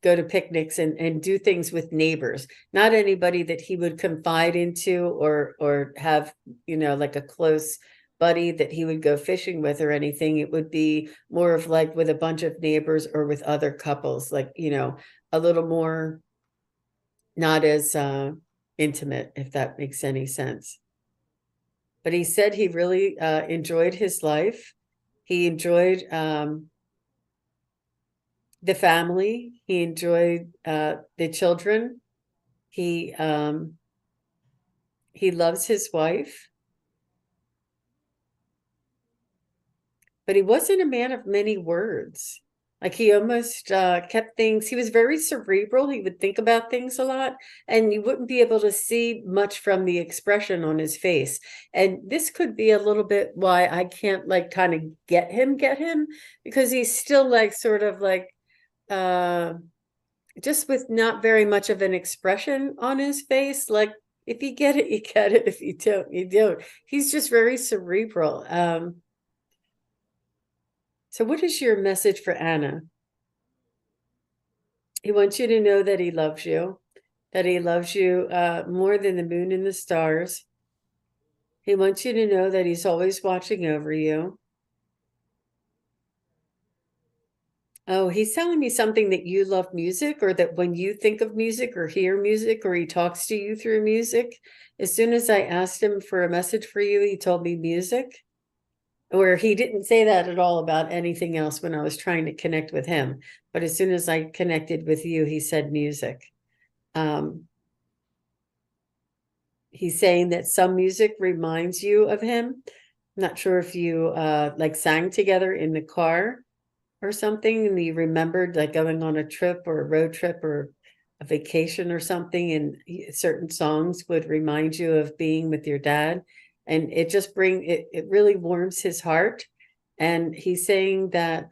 to picnics and do things with neighbors, not anybody that he would confide into, or have, like a close buddy that he would go fishing with or anything. It would be more of like with a bunch of neighbors or with other couples, like, a little more, not as intimate, if that makes any sense. But he said he really enjoyed his life. He enjoyed the family. He enjoyed the children. He loves his wife, but he wasn't a man of many words. Like he almost kept things, he was very cerebral. He would think about things a lot, and you wouldn't be able to see much from the expression on his face. And this could be a little bit why I can't like kind of get him, because he's still like sort of like uh just with not very much of an expression on his face. Like if you get it, you get it. If you don't, you don't. He's just very cerebral. So what is your message for Anna? He wants you to know that he loves you, more than the moon and the stars. He wants you to know that he's always watching over you. Oh, he's telling me something that you love music, or that when you think of music or hear music, or he talks to you through music. As soon as I asked him for a message for you, he told me music. Where he didn't say that at all about anything else when I was trying to connect with him. But as soon as I connected with you, he said music. He's saying that some music reminds you of him. I'm not sure if you like sang together in the car or something, and you remembered like going on a trip or a road trip or a vacation or something, and certain songs would remind you of being with your dad. And it just it really warms his heart. And he's saying that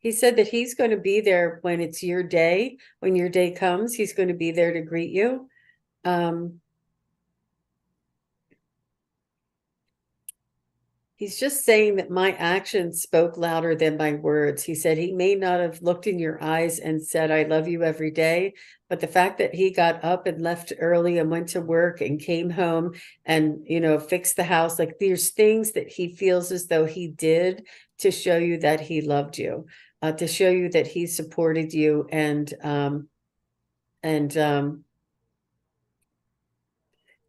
he said that he's going to be there when it's your day. When your day comes, he's going to be there to greet you. He's just saying that my actions spoke louder than my words. He said he may not have looked in your eyes and said, I love you every day. But the fact that he got up and left early and went to work and came home and, fixed the house, like there's things that he feels as though he did to show you that he loved you, to show you that he supported you. And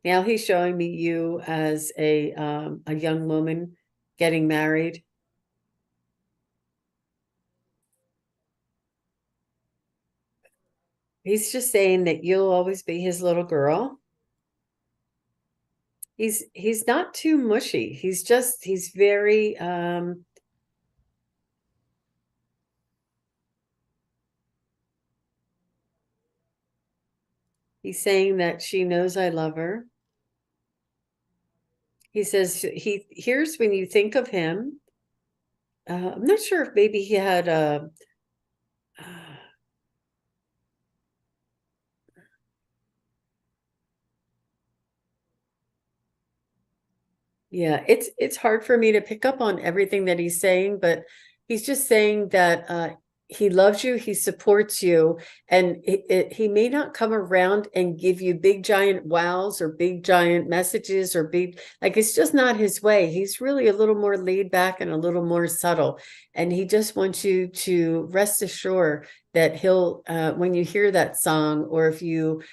now he's showing me you as a young woman getting married. He's just saying that you'll always be his little girl. He's not too mushy. He's very he's saying that she knows I love her. He says he hears when you think of him. I'm not sure if maybe he had a yeah, it's hard for me to pick up on everything that he's saying, but he's just saying that he loves you, he supports you, and he may not come around and give you big giant wows or big giant messages or big, like it's just not his way. He's really a little more laid back and a little more subtle, and he just wants you to rest assured that he'll when you hear that song, or if you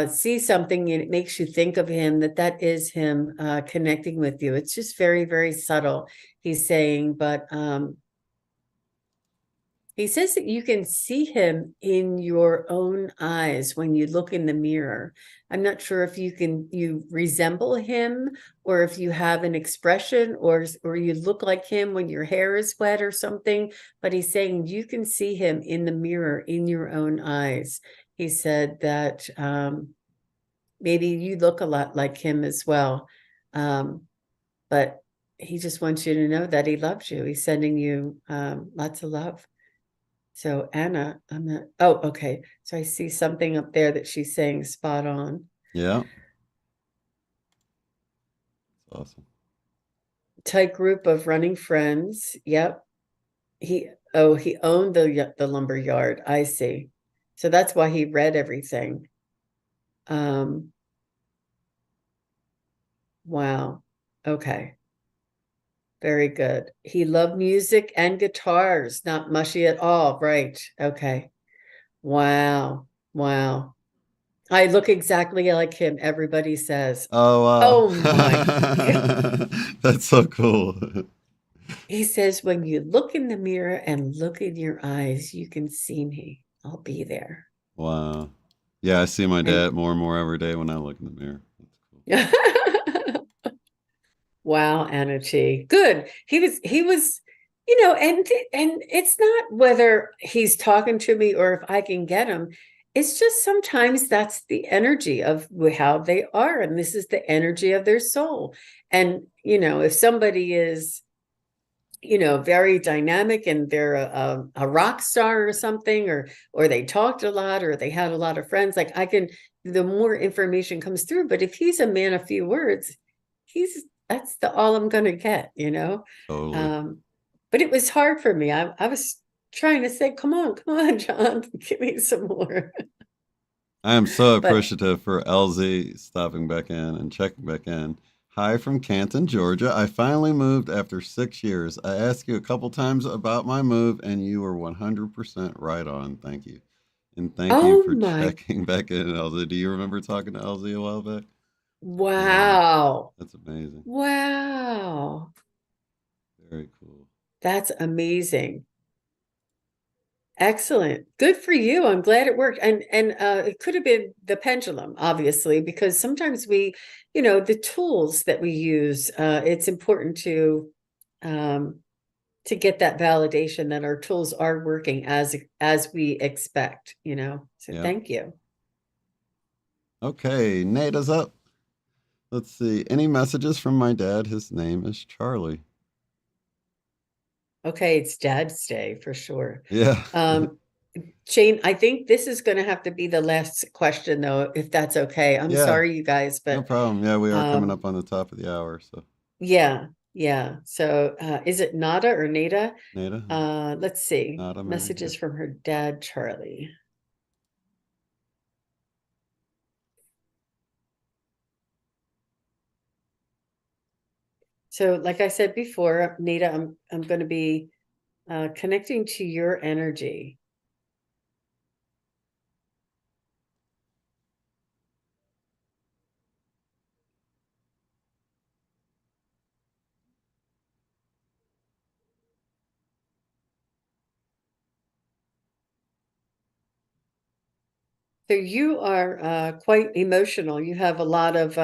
see something and it makes you think of him, that is him connecting with you. It's just very, very subtle, he's saying, but he says that you can see him in your own eyes when you look in the mirror. I'm not sure if you resemble him, or if you have an expression, or you look like him when your hair is wet or something, but he's saying you can see him in the mirror in your own eyes. He said that maybe you look a lot like him as well. But he just wants you to know that he loves you. He's sending you lots of love. So Anna, okay. So I see something up there that she's saying spot on. Yeah. Awesome. Tight group of running friends. Yep. He owned the lumber yard. I see. So that's why he read everything. Wow. Okay. Very good. He loved music and guitars, not mushy at all. Right. Okay. Wow. Wow. I look exactly like him, everybody says. Oh, Oh wow. my God. That's so cool. He says, when you look in the mirror and look in your eyes, you can see me. I'll be there. Wow. Yeah, I see my And dad more and more every day when I look in the mirror. That's cool. wow, energy. Good. He was, and it's not whether he's talking to me or if I can get him. It's just sometimes that's the energy of how they are, and this is the energy of their soul. And if somebody is very dynamic and they're a rock star or something, or they talked a lot, or they had a lot of friends, like the more information comes through. But if he's a man of few words, that's the all I'm gonna get. Totally. um but it was hard for me. I was trying to say, come on, John, give me some more. I am so But appreciative for LZ stopping back in and checking back in. Hi from Canton, Georgia. I finally moved after 6 years. I asked you a couple times about my move, and you were 100% right on. Thank you. And thank you oh for my, checking back in, LZ. Do you remember talking to LZ a while back? Yeah, wow, that's amazing. wow, Very cool. that's amazing. Excellent. Good for you. I'm glad it worked. And it could have been the pendulum, obviously, because sometimes the tools that we use, it's important um to get that validation that our tools are working as we expect. So Yeah. thank you. Okay, Nada's up. Let's see. Any messages from my dad? His name is Charlie. Okay, it's Dad's Day for sure. Yeah. Um, Shane, I think this is going to have to be the last question, though, if that's okay. I'm Yeah. sorry, you guys, No but problem. Yeah, we are coming um, up on the top of the hour. So, yeah, yeah. So is it Nada or Nada? Nada, Let's see. Nada, maybe. Yeah. Messages from her dad, Charlie. So, like I said before, Nada, I'm going to be connecting to your energy. So you are quite emotional. You have a lot of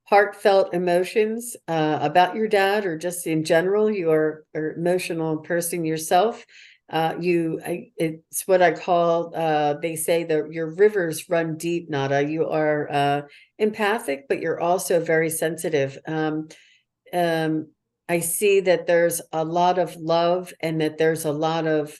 heartfelt emotions about your dad, or just in general. You are an emotional person yourself. It's what I call. They say that your rivers run deep, Nada. You are empathic, but you're also very sensitive. Um, I see that there's a lot of love, and that there's a lot of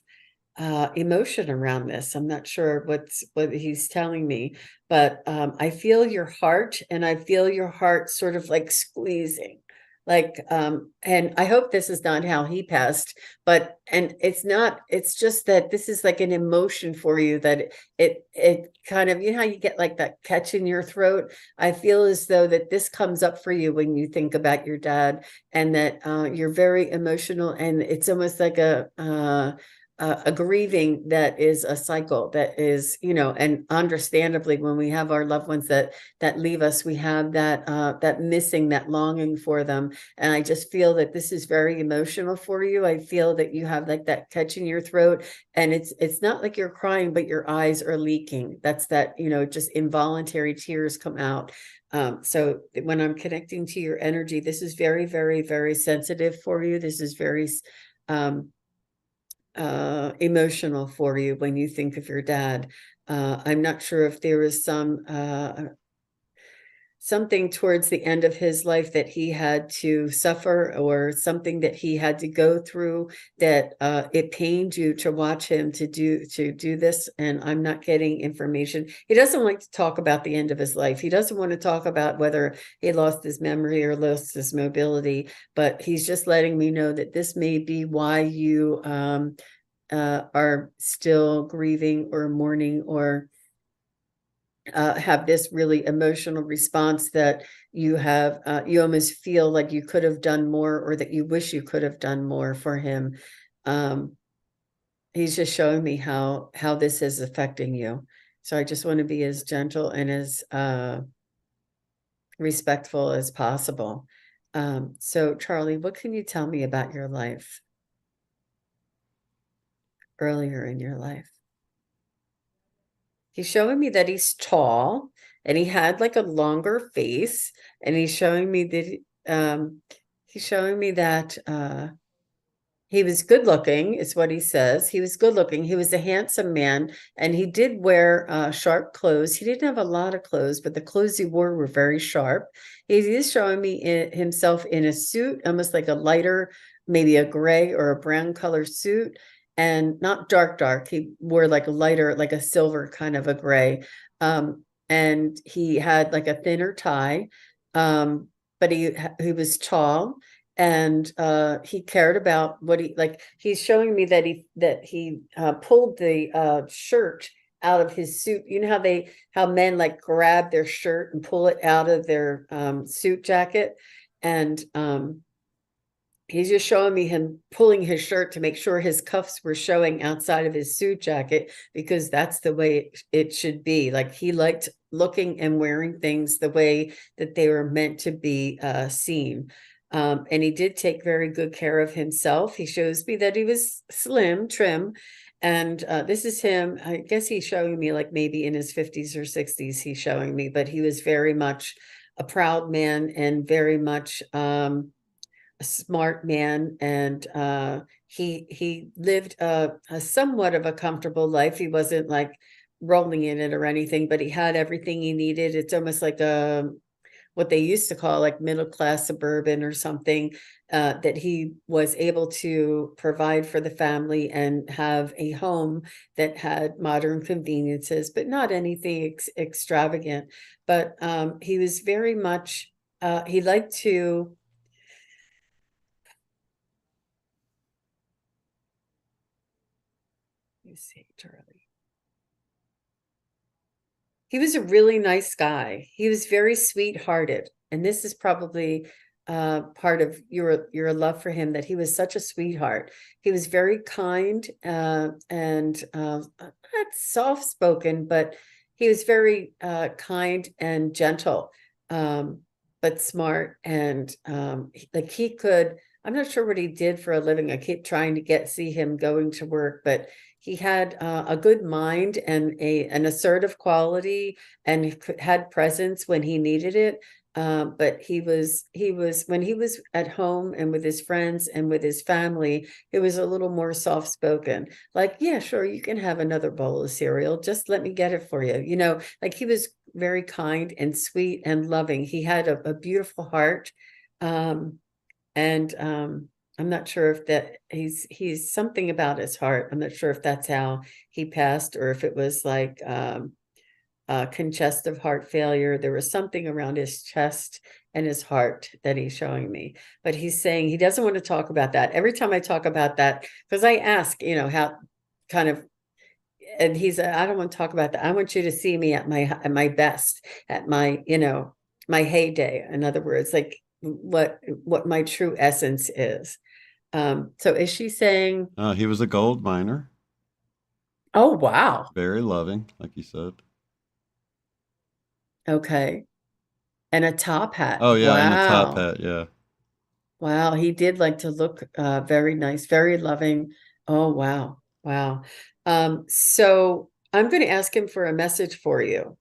emotion around this. I'm not sure what he's telling me, but I feel your heart, and I feel your heart sort of like squeezing. And I hope this is not how he passed, and it's not, it's just that this is like an emotion for you, that it kind of, how you get like that catch in your throat. I feel as though that this comes up for you when you think about your dad, and that you're very emotional, and it's almost like a grieving that is a cycle, that is, and understandably, when we have our loved ones that leave us, we have that missing, that longing for them. And I just feel that this is very emotional for you. I feel that you have like that catch in your throat, and it's not like you're crying, but your eyes are leaking. That's that, just involuntary tears come out. So when I'm connecting to your energy, this is very, very, very sensitive for you. This is very um emotional for you when you think of your dad. I'm not sure if there is something towards the end of his life that he had to suffer, or something that he had to go through, that it pained you to watch him to do this. And I'm not getting information. He doesn't like to talk about the end of his life. He doesn't want to talk about whether he lost his memory or lost his mobility, but he's just letting me know that this may be why you are still grieving or mourning, or have this really emotional response, that you almost feel like you could have done more, or that you wish you could have done more for him. um he's just showing me how this is affecting you. So I just want to be as gentle and as respectful as possible. So Charlie, what can you tell me about your life earlier in your life? He's showing me that he's tall and he had like a longer face, and he's showing me that he was good looking, is what he says. He was good looking. He was a handsome man, and he did wear sharp clothes. He didn't have a lot of clothes, but the clothes he wore were very sharp. He is showing me himself in a suit, almost like a lighter, maybe a gray or a brown color suit, and not dark, dark. He wore like a lighter, like a silver kind of a gray. And he had like a thinner tie, but he was tall, and he cared about what he like. He's showing me that he pulled the shirt out of his suit. You know how men like grab their shirt and pull it out of their suit jacket, and he's just showing me him pulling his shirt to make sure his cuffs were showing outside of his suit jacket, because that's the way it should be. Like, he liked looking and wearing things the way that they were meant to be seen. And he did take very good care of himself. He shows me that he was slim, trim. And this is him. I guess he's showing me like maybe in his 50s or 60s, he's showing me, but he was very much a proud man and very much a smart man. And he lived a somewhat of a comfortable life. He wasn't like rolling in it or anything, but he had everything he needed. It's almost like a what they used to call like middle class suburban or something, that he was able to provide for the family and have a home that had modern conveniences, but not anything extravagant. But he was very much, he liked to, let me see, Charlie. He was a really nice guy. He was very sweethearted. And this is probably part of your love for him, that he was such a sweetheart. He was very kind, and not soft spoken, but he was very kind and gentle, but smart. And like he could, I'm not sure what he did for a living. I keep trying to see him going to work, but he had a good mind and an assertive quality, and he had presence when he needed it. But he was when he was at home and with his friends and with his family, it was a little more soft spoken. Like, yeah, sure, you can have another bowl of cereal. Just let me get it for you. Like, he was very kind and sweet and loving. He had a beautiful heart. And I'm not sure if that he's something about his heart. I'm not sure if that's how he passed, or if it was like congestive heart failure. There was something around his chest and his heart that he's showing me. But he's saying he doesn't want to talk about that. Every time I talk about that, because I ask, how kind of, and he's, I don't want to talk about that. I want you to see me at my best, at my, my heyday. In other words, like what my true essence is. So is she saying, He was a gold miner, oh, wow. very loving, like you said. Okay. And a top hat. Oh yeah, and the top Wow. hat. Yeah, Wow. He did like to look very nice, very loving. Oh, wow. Wow. So I'm going to ask him for a message for you.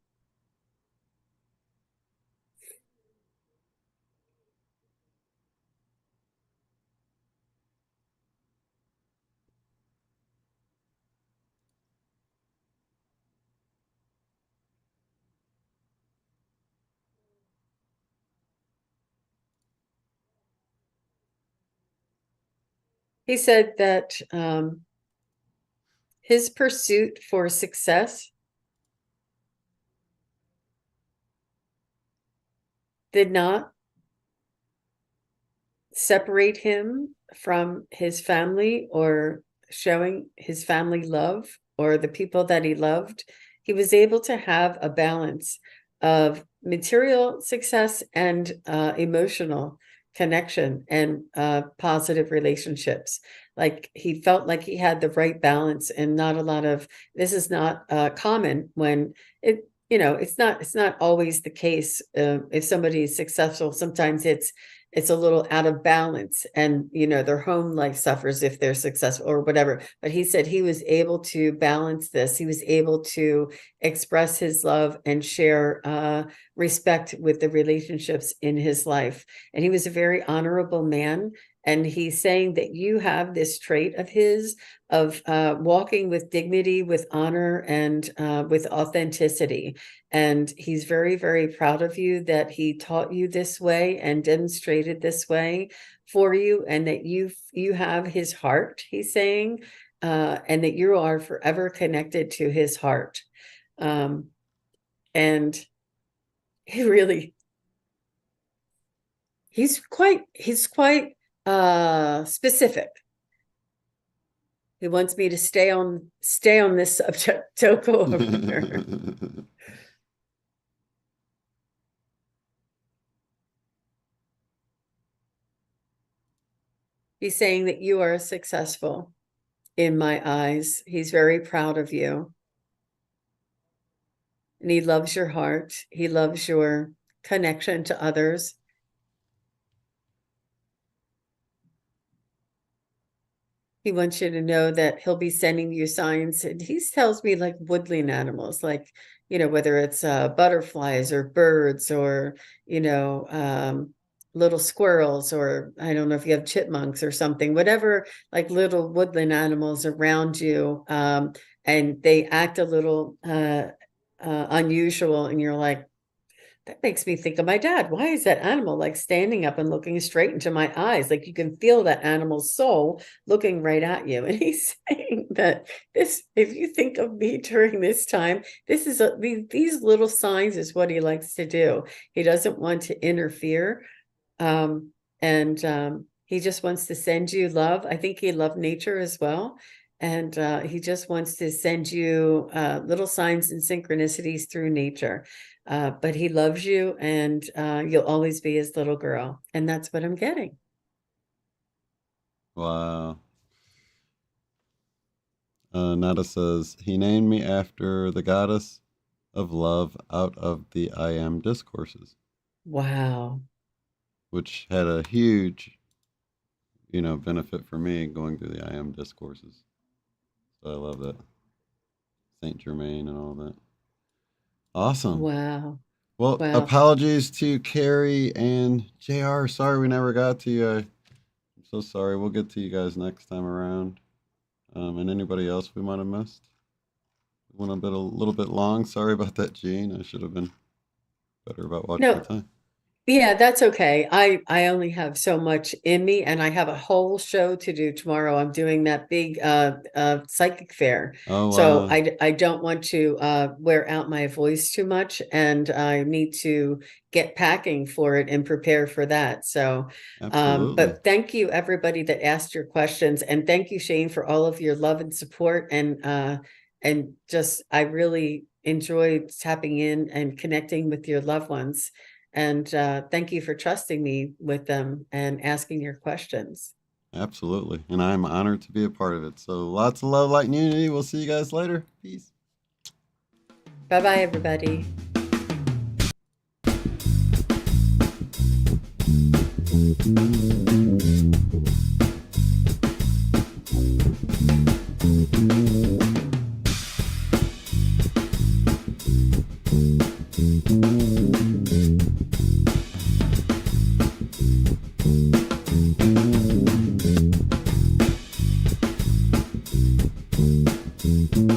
He said that his pursuit for success did not separate him from his family, or showing his family love, or the people that he loved. He was able to have a balance of material success and emotional connection and positive relationships. Like, he felt like he had the right balance, and not a lot of, this is not common when it it's not always the case. If somebody is successful, sometimes it's a little out of balance, and their home life suffers if they're successful or whatever. But he said he was able to balance this. He was able to express his love and share respect with the relationships in his life. And he was a very honorable man. And he's saying that you have this trait of his of walking with dignity, with honor, and with authenticity. And he's very, very proud of you that he taught you this way and demonstrated this way for you, and that you have his heart, he's saying, and that you are forever connected to his heart. And he really, he's quite specific. He wants me to stay on this subject. Don't go over there. He's saying that you are successful in my eyes. He's very proud of you. And he loves your heart. He loves your connection to others. He wants you to know that he'll be sending you signs. And he tells me like woodland animals, like, whether it's butterflies or birds or, little squirrels, or I don't know if you have chipmunks or something, whatever, like little woodland animals around you. And they act a little unusual. And you're like, that makes me think of my dad. Why is that animal like standing up and looking straight into my eyes? Like you can feel that animal's soul looking right at you. And he's saying that if you think of me during this time, this is these little signs is what he likes to do. He doesn't want to interfere. And he just wants to send you love. I think he loved nature as well. And he just wants to send you little signs and synchronicities through nature. But he loves you, and you'll always be his little girl. And that's what I'm getting. Wow. Nada says, he named me after the goddess of love out of the I Am discourses. Wow. Which had a huge, benefit for me going through the I Am discourses. So I love that. Saint Germain and all that. Awesome. Wow. Well, Wow. apologies to Carrie and JR. Sorry we never got to you. I'm so sorry. We'll get to you guys next time around. And anybody else we might have missed. Went a little bit long. Sorry about that, Jean. I should have been better about watching the time. Yeah, that's okay. I only have so much in me, and I have a whole show to do tomorrow. I'm doing that big psychic fair. Oh, wow. So I don't want to wear out my voice too much, and I need to get packing for it and prepare for that. So but thank you everybody that asked your questions, and thank you, Shane, for all of your love and support, and just I really enjoyed tapping in and connecting with your loved ones. And thank you for trusting me with them and asking your questions. Absolutely. And I'm honored to be a part of it. So lots of love, light, and unity. We'll see you guys later. Peace. Bye-bye, everybody. Mm-hmm.